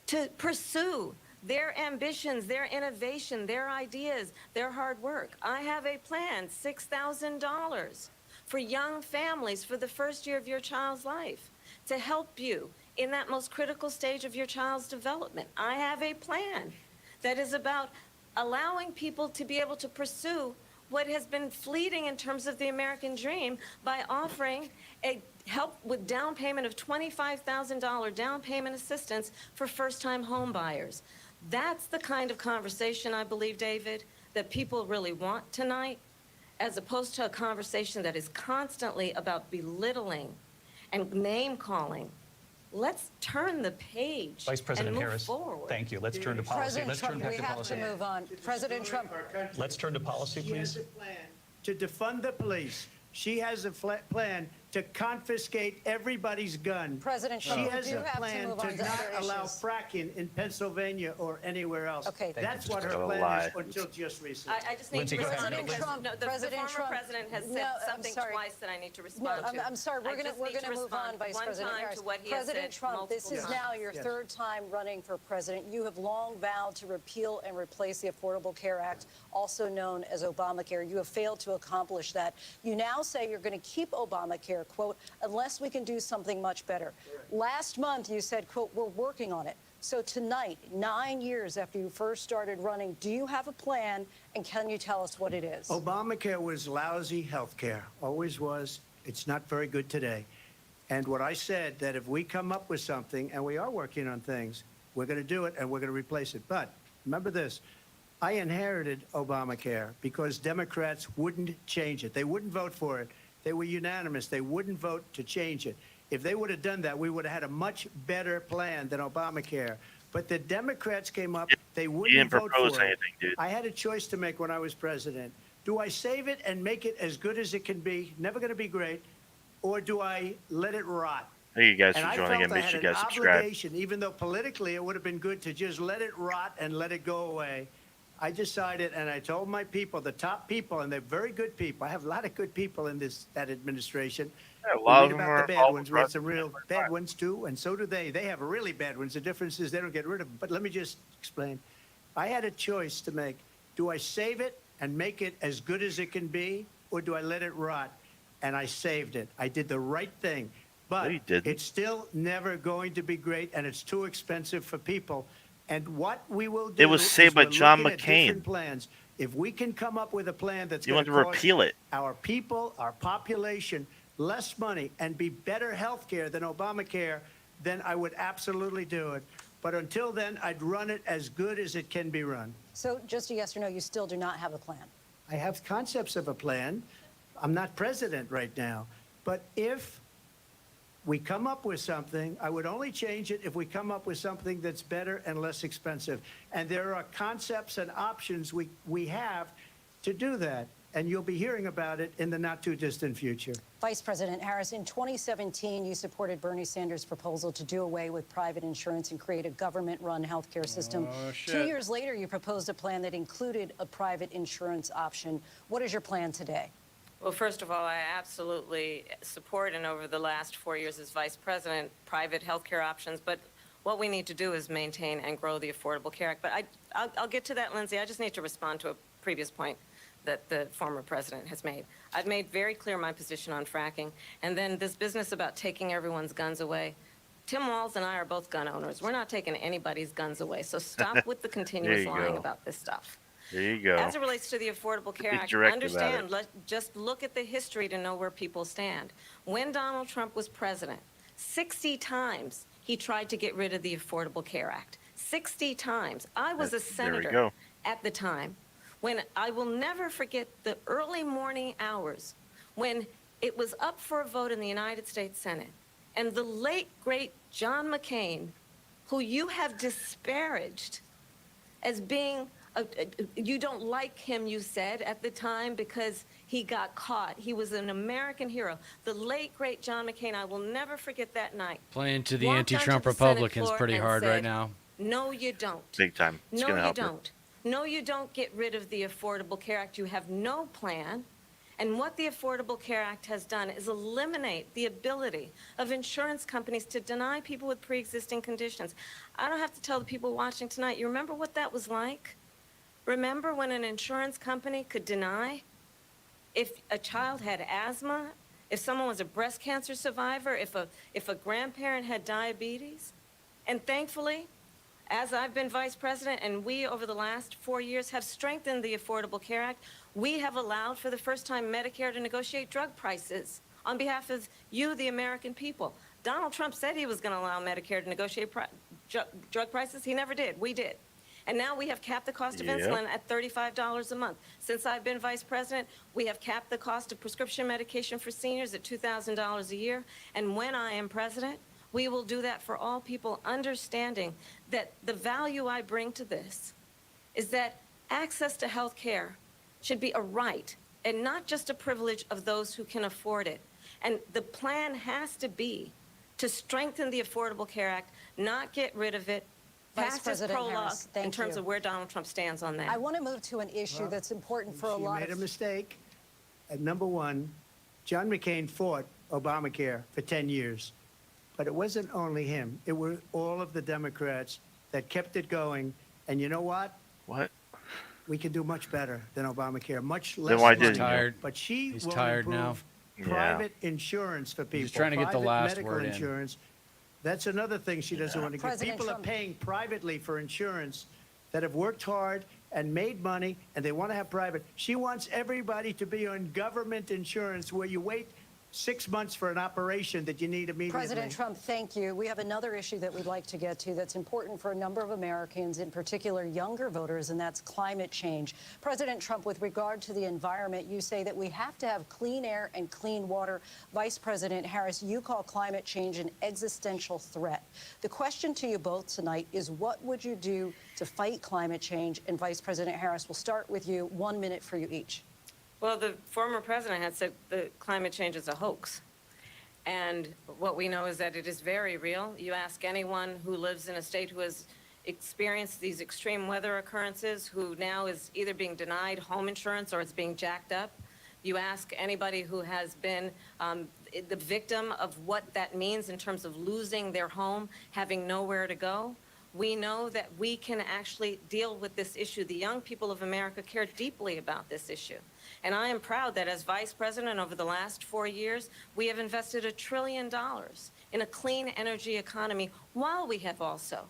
to pursue their ambitions, their innovation, their ideas, their hard work. I have a plan, $6,000 for young families for the first year of your child's life to help you in that most critical stage of your child's development. I have a plan that is about allowing people to be able to pursue what has been fleeting in terms of the American dream by offering a help with down payment of $25,000 down payment assistance for first-time home buyers. That's the kind of conversation, I believe, David, that people really want tonight, as opposed to a conversation that is constantly about belittling and name-calling. Let's turn the page Vice President and move Harris, forward. thank you. Let's turn to policy. President Let's turn Trump, back we to have policy. to move on. President Trump. Let's turn to policy, She has please. a plan to defund the police. She has a plan to confiscate everybody's gun. President Trump, She you has do a have to plan move on to to not other allow issues. fracking in Pennsylvania or anywhere else. Okay. That's what her Gotta plan lie. is until just recently. I just need Lindsay, to go ahead. respond. President because- Trump, no, the President former Trump. president has No, said I'm something sorry. twice that I need to No, respond to. I'm sorry. We're I just going need to move respond on, Vice one President time Harris. to what he has President said Trump, this multiple is now times. your Yes. third time running for president. You have long vowed to repeal and replace the Affordable Care Act, also known as Obamacare. You have failed to accomplish that. You now say you're going to keep Obamacare, quote, unless we can do something much better. Last month, you said, quote, we're working on it. So tonight, 9 years after you first started running, do you have a plan, and can you tell us what it is? Obamacare was lousy health care, always was. It's not very good today. And what I said, that if we come up with something, and we are working on things, we're going to do it, and we're going to replace it. But remember this, I inherited Obamacare because Democrats wouldn't change it. They wouldn't vote for it. They were unanimous. They wouldn't vote to change it. If they would have done that, we would have had a much better plan than Obamacare. But the Democrats came up, they You wouldn't didn't vote propose for it. anything, dude. I had a choice to make when I was president. Do I save it and make it as good as it can be, never going to be great, or do I let it rot? Thank you guys And for I joining felt and I make had sure an you guys subscribe. obligation, even though politically it would have been good to just let it rot and let it go away. I decided, and I told my people, the top people, and they're very good people. I have a lot of good people in that administration. Yeah, a We lot read of them about are the bad all ones. We had some progressive. real bad ones too, and so do they. They have really bad ones. The difference is they don't get rid of them. But let me just explain. I had a choice to make. Do I save it and make it as good as it can be, or do I let it rot? And I saved it. I did the right thing. But No, you didn't. it's still never going to be great, and it's too expensive for people. And what we will do It was saved is by we're John looking at McCain. different plans. If we can come up with a plan that's You going want to repeal it. our people, our population, less money and be better health care than Obamacare, then I would absolutely do it. But until then, I'd run it as good as it can be run. So just a yes or no, you still do not have a plan. I have concepts of a plan. I'm not president right now. But if we come up with something, I would only change it if we come up with something that's better and less expensive. And there are concepts and options we have to do that. And you'll be hearing about it in the not too distant future. Vice President Harris, in 2017, you supported Bernie Sanders' proposal to do away with private insurance and create a government-run healthcare system. Oh, shit. 2 years later, you proposed a plan that included a private insurance option. What is your plan today? Well, first of all, I absolutely support, and over the last 4 years as vice president, private healthcare options. But what we need to do is maintain and grow the Affordable Care Act. But I'll get to that, Lindsay. I just need to respond to a previous point that the former president has made. I've made very clear my position on fracking. And then this business about taking everyone's guns away. Tim Walz and I are both gun owners. We're not taking anybody's guns away. So stop with the continuous you lying go. about this stuff. There you go. As it relates to the Affordable Care Be Act, direct about understand, it. just look at the history to know where people stand. When Donald Trump was president, 60 times he tried to get rid of the Affordable Care Act. 60 times. I was a There we senator go. at the time when I will never forget the early morning hours when it was up for a vote in the United States Senate. And the late, great John McCain, who you have disparaged as being you don't like him, you said, at the time because he got caught. He was an American hero. The late, great John McCain, I will never forget that night. Playing to the Walked anti-Trump onto the Senate Republicans floor pretty and hard right said, now. No, you don't. Big time. It's No, gonna you help her. don't. No, you don't get rid of the Affordable Care Act. You have no plan. And what the Affordable Care Act has done is eliminate the ability of insurance companies to deny people with pre-existing conditions. I don't have to tell the people watching tonight, you remember what that was like? Remember when an insurance company could deny if a child had asthma, if someone was a breast cancer survivor, if a grandparent had diabetes? And thankfully, as I've been vice president and we over the last 4 years have strengthened the Affordable Care Act, we have allowed for the first time Medicare to negotiate drug prices on behalf of you, the American people. Donald Trump said he was going to allow Medicare to negotiate drug prices. He never did. We did. And now we have capped the cost of Yep. insulin at $35 a month. Since I've been vice president, we have capped the cost of prescription medication for seniors at $2,000 a year. And when I am president, we will do that for all people, understanding that the value I bring to this is that access to health care should be a right and not just a privilege of those who can afford it. And the plan has to be to strengthen the Affordable Care Act, not get rid of it, Vice pass as President prologue Harris, thank in terms you. of where Donald Trump stands on that. I want to move to an issue that's important for a She lot made a of... mistake. At number one, John McCain fought Obamacare for 10 years. But it wasn't only him. It were all of the Democrats that kept it going. And you know what? What? We can do much better than Obamacare, much Then less why money. didn't you? Tired. But she He's will tired improve now. Yeah. private insurance for people. He's trying to get the private last medical word in. insurance. That's another thing she doesn't want to get. President People Trump- are paying privately for insurance that have worked hard and made money, and they want to have private. She wants everybody to be on government insurance where you wait 6 months for an operation that you need immediately. President Trump, thank you. We have another issue that we'd like to get to that's important for a number of Americans, in particular younger voters, and that's climate change. President Trump, with regard to the environment, you say that we have to have clean air and clean water. Vice President Harris, you call climate change an existential threat. The question to you both tonight is, what would you do to fight climate change? And Vice President Harris, we'll start with you. 1 minute for you each. Well, the former president had said that climate change is a hoax. And what we know is that it is very real. You ask anyone who lives in a state who has experienced these extreme weather occurrences, who now is either being denied home insurance or it's being jacked up. You ask anybody who has been the victim of what that means in terms of losing their home, having nowhere to go. We know that we can actually deal with this issue. The young people of America care deeply about this issue. And I am proud that as vice president over the last 4 years, we have invested $1 trillion in a clean energy economy, while we have also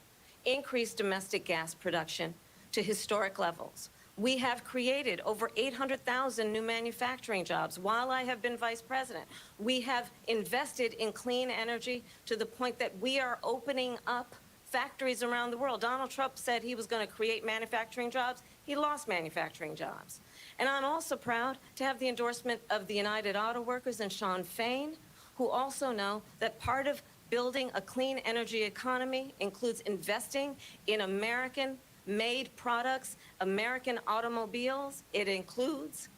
increased domestic gas production to historic levels. We have created over 800,000 new manufacturing jobs while I have been vice president. We have invested in clean energy to the point that we are opening up factories around the world. Donald Trump said he was going to create manufacturing jobs. He lost manufacturing jobs. And I'm also proud to have the endorsement of the United Auto Workers and Sean Fain, who also know that part of building a clean energy economy includes investing in American-made products, American automobiles. It includes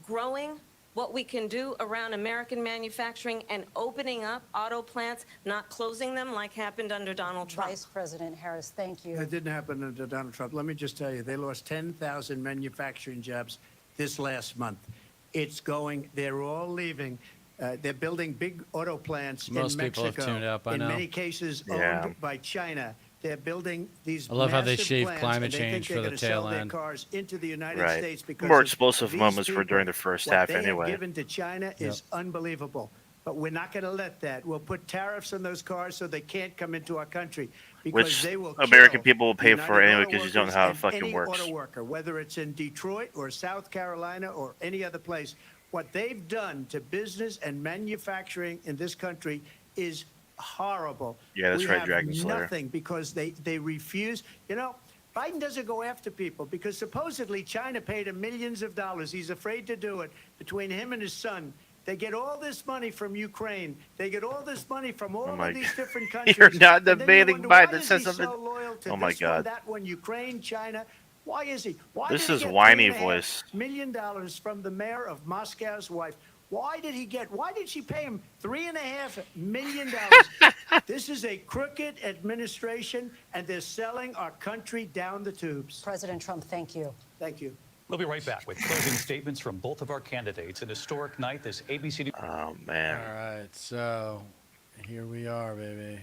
growing what we can do around American manufacturing and opening up auto plants, not closing them like happened under Donald Trump. Vice President Harris, thank you. That didn't happen under Donald Trump. Let me just tell you, they lost 10,000 manufacturing jobs this last month. They're all leaving. They're building big auto plants in Mexico. Most people have tuned out by in now. many cases owned by China. They're building these I love how they massive shave plants, climate and they think change they're for the gonna sell tail their end. cars into the United Right. States because More of explosive these moments for people. during the first What half they have anyway. given to China is unbelievable. But we're not going to let that. We'll put tariffs on those cars so they can't come into our country, because Which they will American kill people will pay the for United anyway Auto because you don't know Workers how it and fucking any works. auto worker, whether it's in Detroit or South Carolina or any other place. What they've done to business and manufacturing in this country is horrible. Yeah, that's we right, have Dragon Slayer. nothing because they refuse. You know, Biden doesn't go after people because supposedly China paid him millions of dollars. He's afraid to do it. Between him and his son, they get all this money from Ukraine. They get all this money from all my of these God. different countries. You're not And then you debating wonder, Biden. why It is says he something. so loyal to Oh my this one, God. that one, Ukraine, China? Why is he? Why This did he is get whiny $3.5 voice. million from the mayor of Moscow's wife? Why did she pay him $3.5 million? This is a crooked administration, and they're selling our country down the tubes. President Trump, thank you. Thank you. We'll be right back with closing statements from both of our candidates. An historic night, this ABC News. Oh man. All right, so here we are, baby.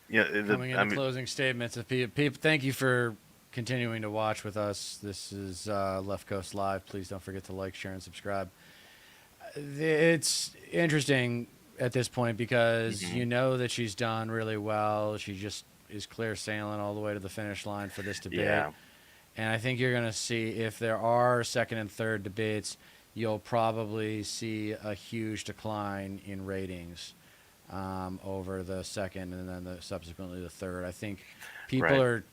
Yeah, Coming into closing statements. If people, thank you for continuing to watch with us. This is Left Coast Live. Please don't forget to like, share, and subscribe. It's interesting at this point because you know that she's done really well. She just is clear sailing all the way to the finish line for this debate. Yeah. And I think you're going to see, if there are second and third debates, you'll probably see a huge decline in ratings over the second and then subsequently the third. I think people are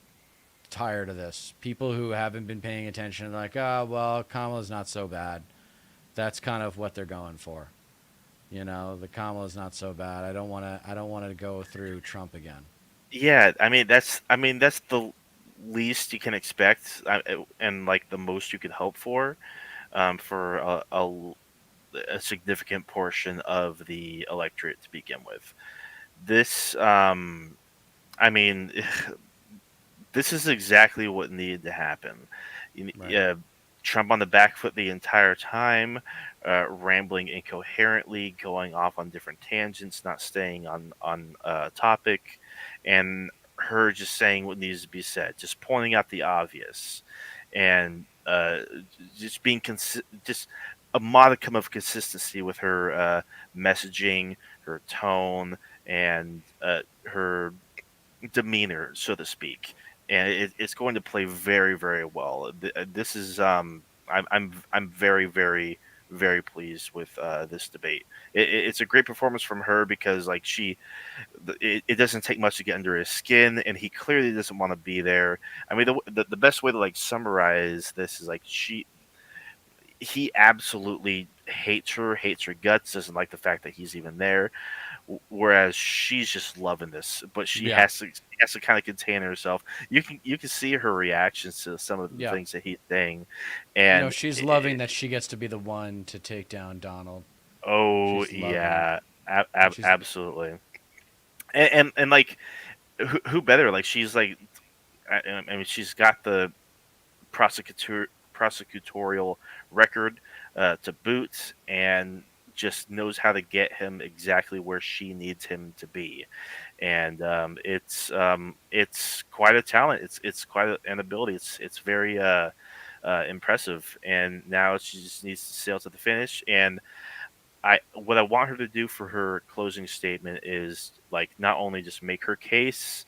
tired of this. People who haven't been paying attention are like, oh, well, Kamala's not so bad. That's kind of what they're going for. You know, the Kamala's not so bad. I don't want to go through Trump again. Yeah, I mean that's the least you can expect, and like the most you could hope for a significant portion of the electorate to begin with. This, I mean, this is exactly what needed to happen. Right. Trump on the back foot the entire time, rambling incoherently, going off on different tangents, not staying on topic, and her just saying what needs to be said, just pointing out the obvious, and just being just a modicum of consistency with her messaging, her tone, and her demeanor, so to speak. And it's going to play very, very well. This is I'm very, very, very pleased with this debate. It's a great performance from her because like it doesn't take much to get under his skin, and he clearly doesn't want to be there. I mean, the best way to like summarize this is like he absolutely hates her guts, doesn't like the fact that he's even there, whereas she's just loving this, but Yeah. she has to kind of contain herself. You can see her reactions to some of the Yeah. things that he's saying, You know, and she's loving that she gets to be the one to take down Donald. oh She's loving it. yeah, And she's absolutely, and like who better? Like she's like, I mean, she's got the prosecutorial record to boot, and just knows how to get him exactly where she needs him to be. And it's quite a talent. It's quite an ability. It's very impressive. And now she just needs to sail to the finish. And what I want her to do for her closing statement is like not only just make her case,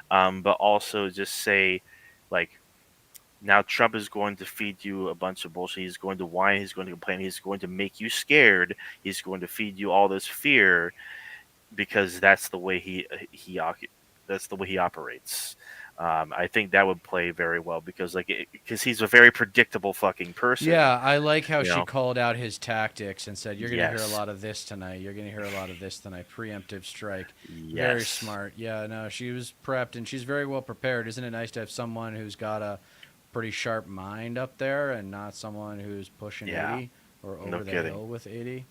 but also just say like, now Trump is going to feed you a bunch of bullshit. He's going to whine. He's going to complain. He's going to make you scared. He's going to feed you all this fear because that's the way that's the way he operates. I think that would play very well because because he's a very predictable fucking person. Yeah, I like how You she know? called out his tactics and said, "You're going to hear a Yes. lot of this tonight. You're going to hear a lot of this tonight. Preemptive strike." Very Yes. smart. Yeah, no, she was prepped and she's very well prepared. Isn't it nice to have someone who's got a pretty sharp mind up there and not someone who's pushing Yeah. 80 or No over the kidding. hill with 80?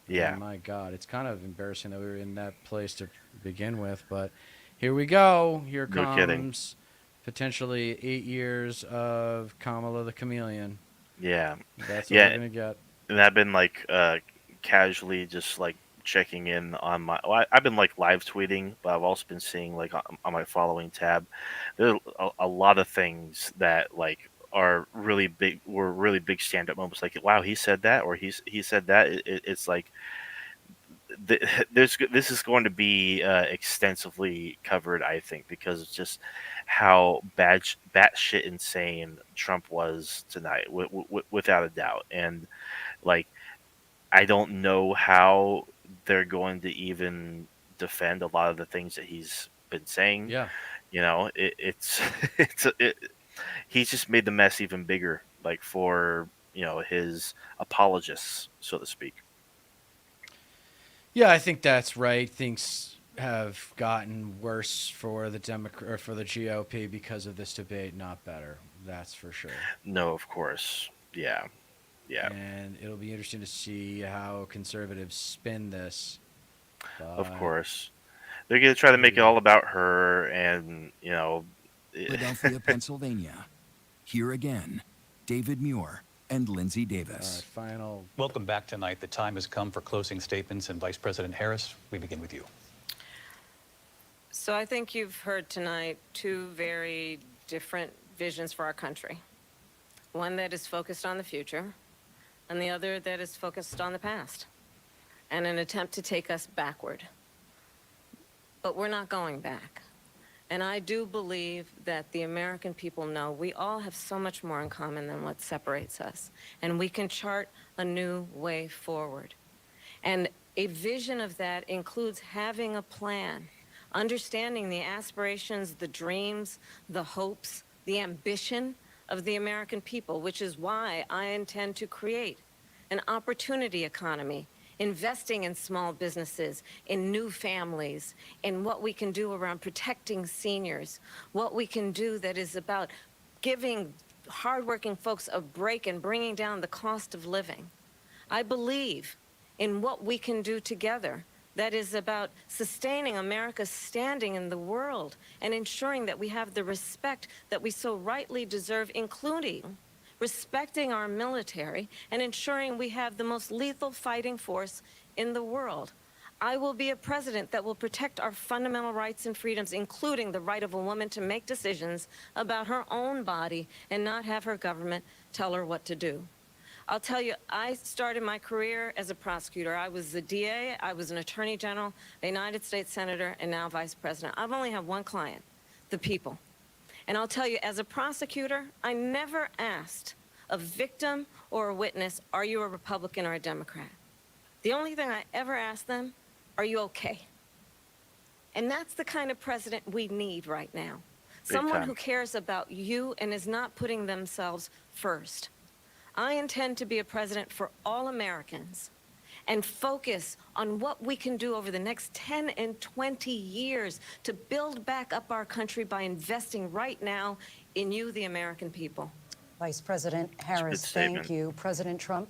Yeah. My God, it's kind of embarrassing that we were in that place to begin with, but here we go. Here No kidding. comes potentially 8 years of Kamala the Chameleon. Yeah. That's what Yeah. we're gonna get. And I've been like casually just like checking in on I've been like live tweeting, but I've also been seeing like on my following tab there are a lot of things that like were really big stand up moments, like wow, he said that, or he said that. It's like this is going to be extensively covered, I think, because it's just how batshit insane Trump was tonight, without a doubt. And like, I don't know how they're going to even defend a lot of the things that he's been saying. Yeah. You know, it's he's just made the mess even bigger, like for his apologists, so to speak. Yeah, I think that's right. Things have gotten worse for the for the GOP because of this debate, not better. That's for sure. No, of course, yeah, yeah, And it'll be interesting to see how conservatives spin this. of But course. They're gonna try to make it all about her, and Philadelphia, Pennsylvania. Here again, David Muir and Lindsay all right, Davis. final. Welcome back tonight. The time has come for closing statements, and Vice President Harris, we begin with you. So I think you've heard tonight two very different visions for our country. One that is focused on the future, and the other that is focused on the past, and an attempt to take us backward. But we're not going back. And I do believe that the American people know we all have so much more in common than what separates us. And we can chart a new way forward. And a vision of that includes having a plan, understanding the aspirations, the dreams, the hopes, the ambition of the American people, which is why I intend to create an opportunity economy, investing in small businesses, in new families, in what we can do around protecting seniors, what we can do that is about giving hardworking folks a break and bringing down the cost of living. I believe in what we can do together that is about sustaining America's standing in the world and ensuring that we have the respect that we so rightly deserve, including respecting our military and ensuring we have the most lethal fighting force in the world. I will be a president that will protect our fundamental rights and freedoms, including the right of a woman to make decisions about her own body and not have her government tell her what to do. I'll tell you, I started my career as a prosecutor. I was the DA, I was an attorney general, a United States senator, and now vice president. I've only had one client, the people. And I'll tell you, as a prosecutor, I never asked a victim or a witness, are you a Republican or a Democrat? The only thing I ever ask them, are you okay? And that's the kind of president we need right now. Someone time. who cares about you and is not putting themselves first. I intend to be a president for all Americans and focus on what we can do over the next 10 and 20 years to build back up our country by investing right now in you, the American people. Vice President Harris, statement. thank you. President Trump?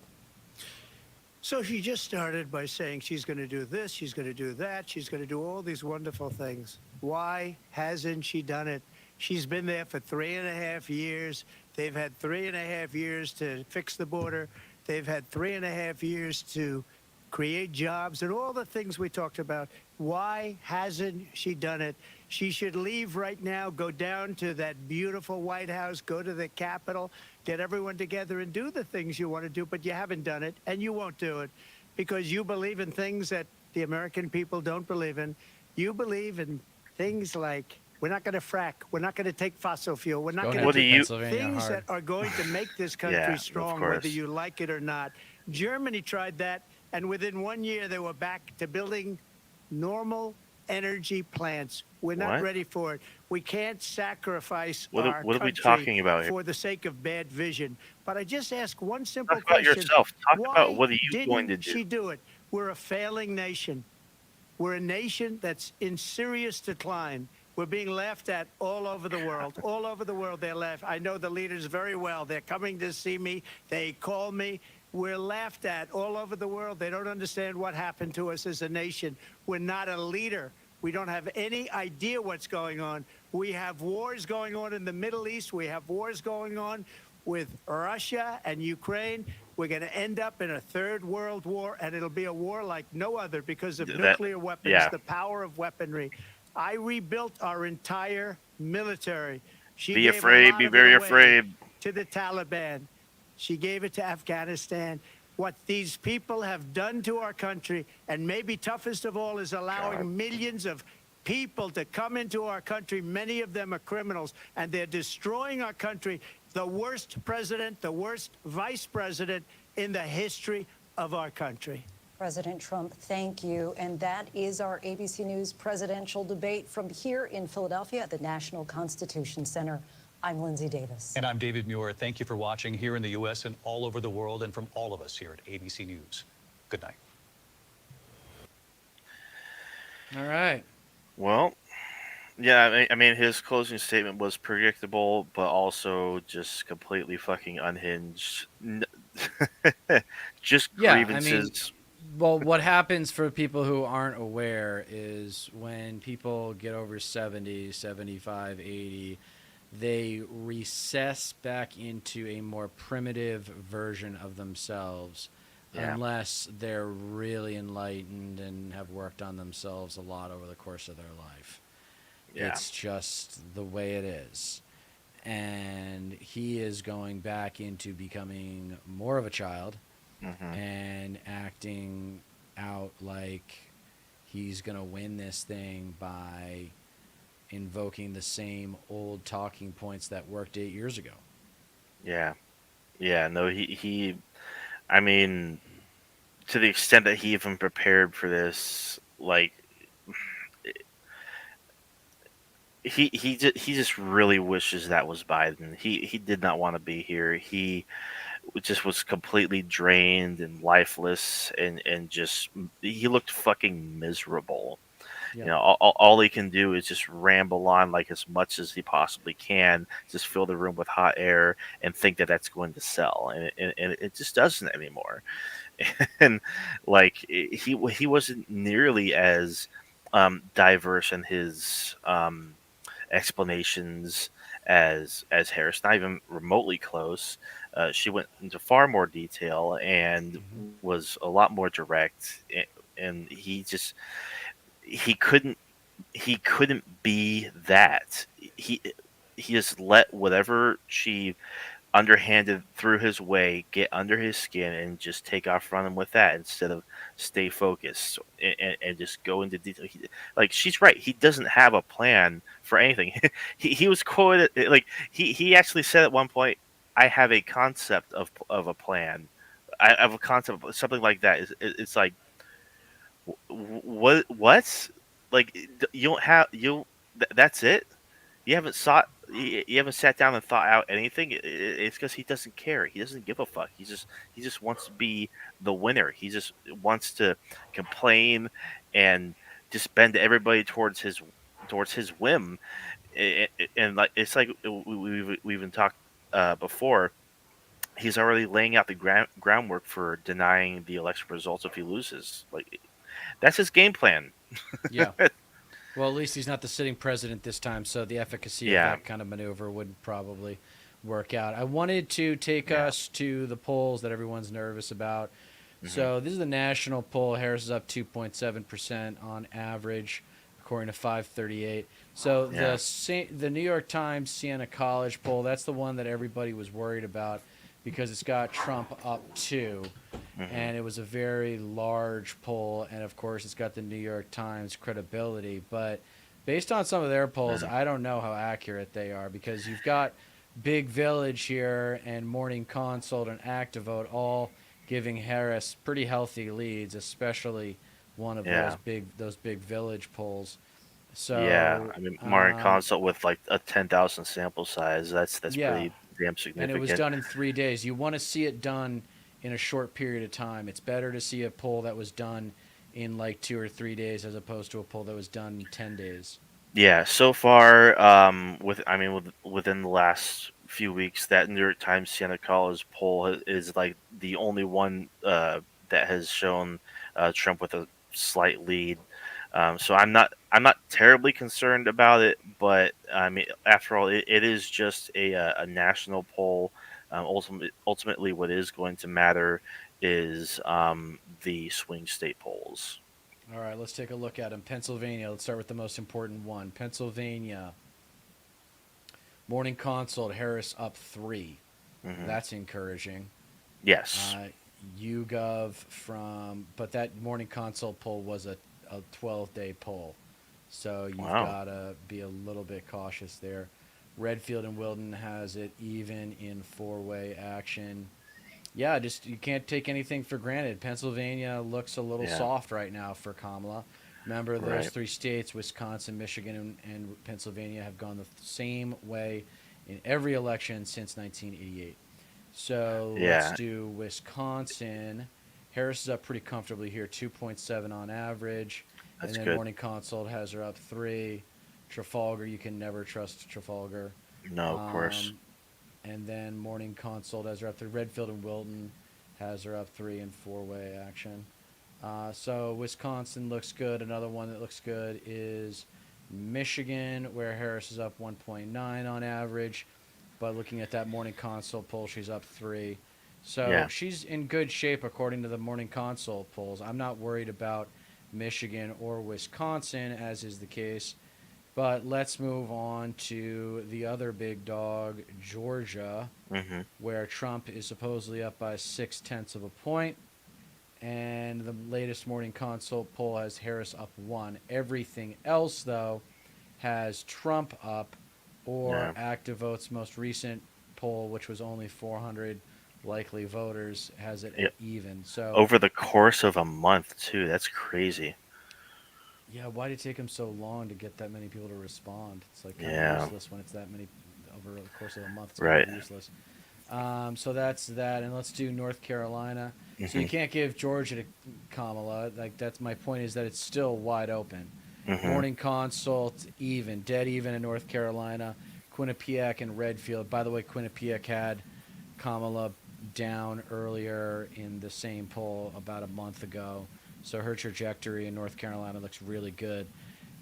So she just started by saying she's going to do this, she's going to do that, she's going to do all these wonderful things. Why hasn't she done it? She's been there for 3.5 years. They've had 3.5 years to fix the border. They've had 3.5 years to create jobs and all the things we talked about. Why hasn't she done it? She should leave right now, go down to that beautiful White House, go to the Capitol, get everyone together and do the things you want to do, but you haven't done it, and you won't do it because you believe in things that the American people don't believe in. You believe in things like we're not going to frack, we're not going to take fossil fuel, we're not Go going ahead, to do Pennsylvania things hard. that are going to make this country Yeah, of strong, course. whether you like it or not. Germany tried that, and within 1 year they were back to building normal energy plants. We're not What? ready for it. We can't sacrifice What our are we country talking about here? for the sake of bad vision. But I just ask one simple Talk about question. yourself. Talk Why about what are you didn't going to do? she do it? We're a failing nation. We're a nation that's in serious decline. We're being laughed at all over the world. All over the world, they're laughed. I know the leaders very well. They're coming to see me. They call me. We're laughed at all over the world. They don't understand what happened to us as a nation. We're not a leader. We don't have any idea what's going on. We have wars going on in the Middle East. We have wars going on with Russia and Ukraine. We're going to end up in a third world war, and it'll be a war like no other because of nuclear weapons, yeah. the power of weaponry. I rebuilt our entire military. She Be gave a afraid. lot Be of it very away afraid. to the Taliban. She gave it to Afghanistan. What these people have done to our country, and maybe toughest of all, is allowing millions of people to come into our country. Many of them are criminals, and they're destroying our country. The worst president, the worst vice president in the history of our country. President Trump, thank you. And that is our ABC News presidential debate from here in Philadelphia at the National Constitution Center. I'm Lindsay Davis. And I'm David Muir. Thank you for watching here in the U.S. and all over the world, and from all of us here at ABC News. Good night. All right. Well, yeah, I mean, his closing statement was predictable, but also just completely fucking unhinged. Just Yeah, I grievances. Well, what happens for people who aren't aware is when people get over 70, 75, 80, they recess back into a more primitive version of themselves. Yeah. Unless they're really enlightened and have worked on themselves a lot over the course of their life. Yeah. It's just the way it is. And he is going back into becoming more of a child and acting out like he's going to win this thing by invoking the same old talking points that worked 8 years ago. Yeah. Yeah, no, he I mean, to the extent that he even prepared for this, like, he just really wishes that was Biden. He did not want to be here. He just was completely drained and lifeless, and just he looked fucking miserable. Yeah. You know, all he can do is just ramble on like as much as he possibly can, just fill the room with hot air and think that that's going to sell, and it just doesn't anymore. And like he wasn't nearly as diverse in his explanations as Harris, not even remotely close. She went into far more detail and was a lot more direct, and he couldn't be that. He just let whatever she underhanded through his way get under his skin and just take off running with that instead of stay focused and just go into detail. Like, she's right, he doesn't have a plan for anything. He was quoted, like, he actually said at one point, I have a concept of a plan. I have a concept of something like that. It's like what like you don't have you that's it. You haven't you haven't sat down and thought out anything. It's because he doesn't care. He doesn't give a fuck. He just wants to be the winner. He just wants to complain and just bend everybody towards his whim. And like it's like we've even talked before. He's already laying out the groundwork for denying the election results if he loses. Like that's his game plan. Yeah. Well, at least he's not the sitting president this time, so the efficacy of Yeah. that kind of maneuver would probably work out. I wanted to take Yeah. us to the polls that everyone's nervous about. Mm-hmm. So this is the national poll. Harris is up 2.7% on average, according to 538. So Yeah. the New York Times Siena College poll, that's the one that everybody was worried about because it's got Trump up 2. And it was a very large poll, and of course, it's got the New York Times credibility. But based on some of their polls, I don't know how accurate they are because you've got Big Village here and Morning Consult and ActiVote all giving Harris pretty healthy leads, especially one of Yeah. those big Village polls. So Yeah, I mean, Mario um, Consult with like a 10,000 sample size. That's yeah, pretty damn and it was significant. done in 3 days. You want to see it done in a short period of time. It's better to see a poll that was done in like 2 or 3 days as opposed to a poll that was done in 10 days. Yeah, so far, within the last few weeks, that New York Times Siena College poll is like the only one that has shown Trump with a slight lead. So I'm not terribly concerned about it, but I mean, after all, it is just a national poll. Ultimately, what is going to matter is the swing state polls. All right, let's take a look at them. Pennsylvania, let's start with the most important one. Pennsylvania, Morning Consult, Harris up 3. Hmm. That's encouraging. Yes. But that Morning Consult poll was a 12-day poll. So you've Wow. got to be a little bit cautious there. Redfield and Wilton has it even in 4-way action. Yeah, just you can't take anything for granted. Pennsylvania looks a little Yeah. soft right now for Kamala. Remember, those Right. 3 states, Wisconsin, Michigan, and Pennsylvania, have gone the same way in every election since 1988. So Yeah. let's do Wisconsin. Harris is up pretty comfortably here, 2.7 on average. That's And then good. Morning Consult has her up 3. Trafalgar, you can never trust Trafalgar. No, of course. And then Morning Consult has her up 3. Redfield and Wilton has her up 3 in 4-way action. So Wisconsin looks good. Another one that looks good is Michigan, where Harris is up 1.9 on average. But looking at that Morning Consult poll, she's up 3. So Yeah. she's in good shape according to the Morning Consult polls. I'm not worried about Michigan or Wisconsin, as is the case. But let's move on to the other big dog, Georgia, Hmm. where Trump is supposedly up by 0.6 of a point. And the latest Morning Consult poll has Harris up 1. Everything else, though, has Trump up, or Yeah. ActiVote's most recent poll, which was only 400 likely voters, has it Yeah. at even. So Over the course of a month, too. That's crazy. yeah, why did it take him so long to get that many people to respond? It's like kind Yeah. of useless when it's that many over the course of a month. It's Right. kind of useless. So that's that, and let's do North Carolina. So you Mhm. can't give Georgia to Kamala. Like that's my point is that it's still wide open. Mhm. Morning Consult even, dead even in North Carolina. Quinnipiac and Redfield. By the way, Quinnipiac had Kamala down earlier in the same poll about a month ago. So her trajectory in North Carolina looks really good.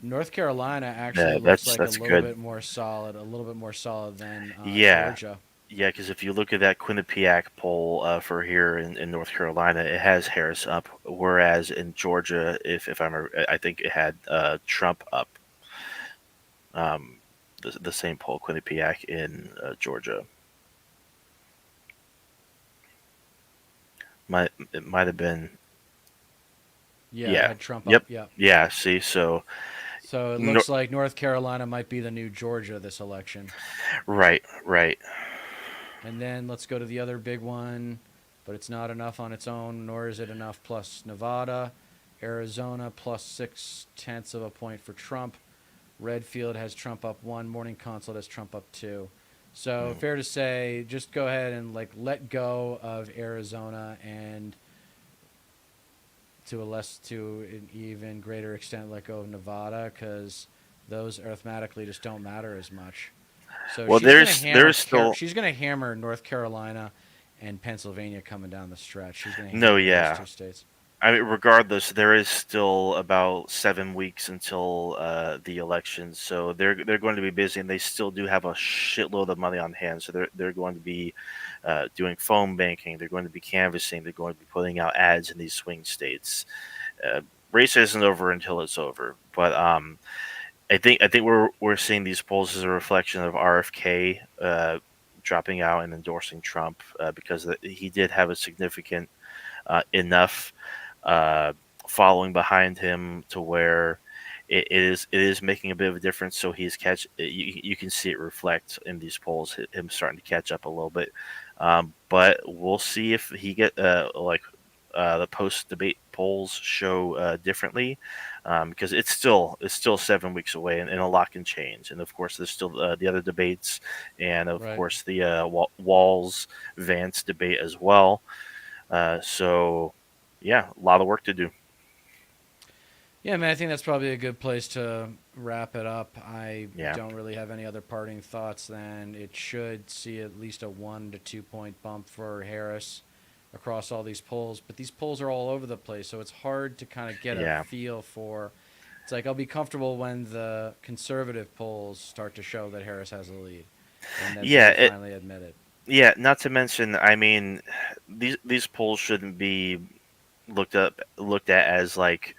North Carolina actually Yeah, looks like a that's little good. bit more solid, than Yeah. Georgia. Yeah, because if you look at that Quinnipiac poll for here in North Carolina, it has Harris up, whereas in Georgia, if I think it had Trump up. Um, the same poll, Quinnipiac in Georgia. It might have been. Yeah, it Yeah. had Trump Yep. up. Yeah. Yeah. See, so So it Nor- looks like North Carolina might be the new Georgia this election. right. And then let's go to the other big one, but it's not enough on its own, nor is it enough plus Nevada. Arizona plus 0.6 of a point for Trump. Redfield has Trump up 1. Morning Consult has Trump up 2. So fair to say, just go ahead and let go of Arizona, and to an even greater extent let go of Nevada, because those arithmetically just don't matter as much. So Well, there's still she's going to hammer North Carolina and Pennsylvania coming down the stretch. She's going to no, hammer those yeah. two states. I mean, regardless, there is still about 7 weeks until the elections, so they're going to be busy, and they still do have a shitload of money on hand. So they're going to be doing phone banking. They're going to be canvassing. They're going to be putting out ads in these swing states. Uh, Race isn't over until it's over, but I think we're seeing these polls as a reflection of RFK dropping out and endorsing Trump because he did have a significant enough uh, following behind him to where it is making a bit of a difference. So you can see it reflect in these polls, him starting to catch up a little bit. But we'll see if he get the post debate polls show differently, because it's still 7 weeks away, and a lot can change. And of course, there's still the other debates, and of Right. course the Walls Vance debate as well. So, yeah, a lot of work to do. Yeah, man, I think that's probably a good place to wrap it up. I Yeah. don't really have any other parting thoughts than it should see at least a 1 to 2 point bump for Harris across all these polls. But these polls are all over the place, so it's hard to kind of get a Yeah. feel for. It's like I'll be comfortable when the conservative polls start to show that Harris has a lead, and that Yeah. they finally admit it. Yeah. Not to mention, I mean, these polls shouldn't be looked at as like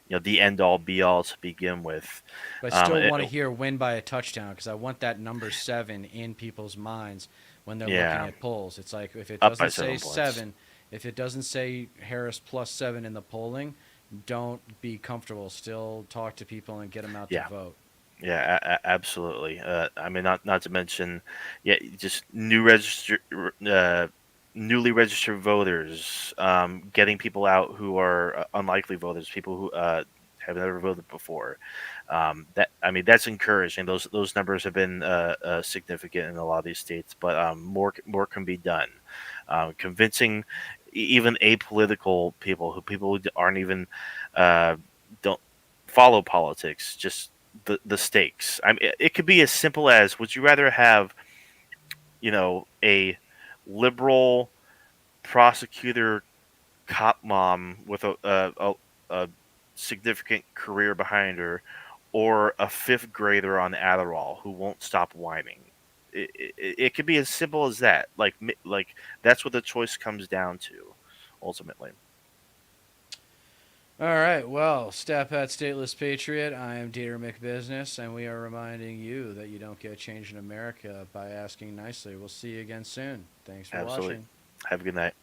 the end all be all to begin with. But I Um, still it- want to hear win by a touchdown, because I want that number 7 in people's minds when they're looking yeah, at polls. It's like if it up by doesn't say 7 points. 7, if it doesn't say Harris plus 7 in the polling, don't be comfortable. Still talk to people and get them out to Yeah. vote. Yeah, absolutely. I mean, not to mention, yeah, just newly registered voters, getting people out who are unlikely voters, people who have never voted before. That I mean, that's encouraging. Those numbers have been significant in a lot of these states, but more can be done. Convincing even apolitical people who aren't even uh, don't follow politics, just the stakes. I mean, it could be as simple as: would you rather have, a liberal prosecutor cop mom with a significant career behind her, or a fifth grader on Adderall who won't stop whining? It could be as simple as that. Like that's what the choice comes down to, ultimately. All right. Well, Stat Pat Stateless Patriot, I am Dieter McBusiness, and we are reminding you that you don't get change in America by asking nicely. We'll see you again soon. Thanks for Absolutely. watching. Have a good night.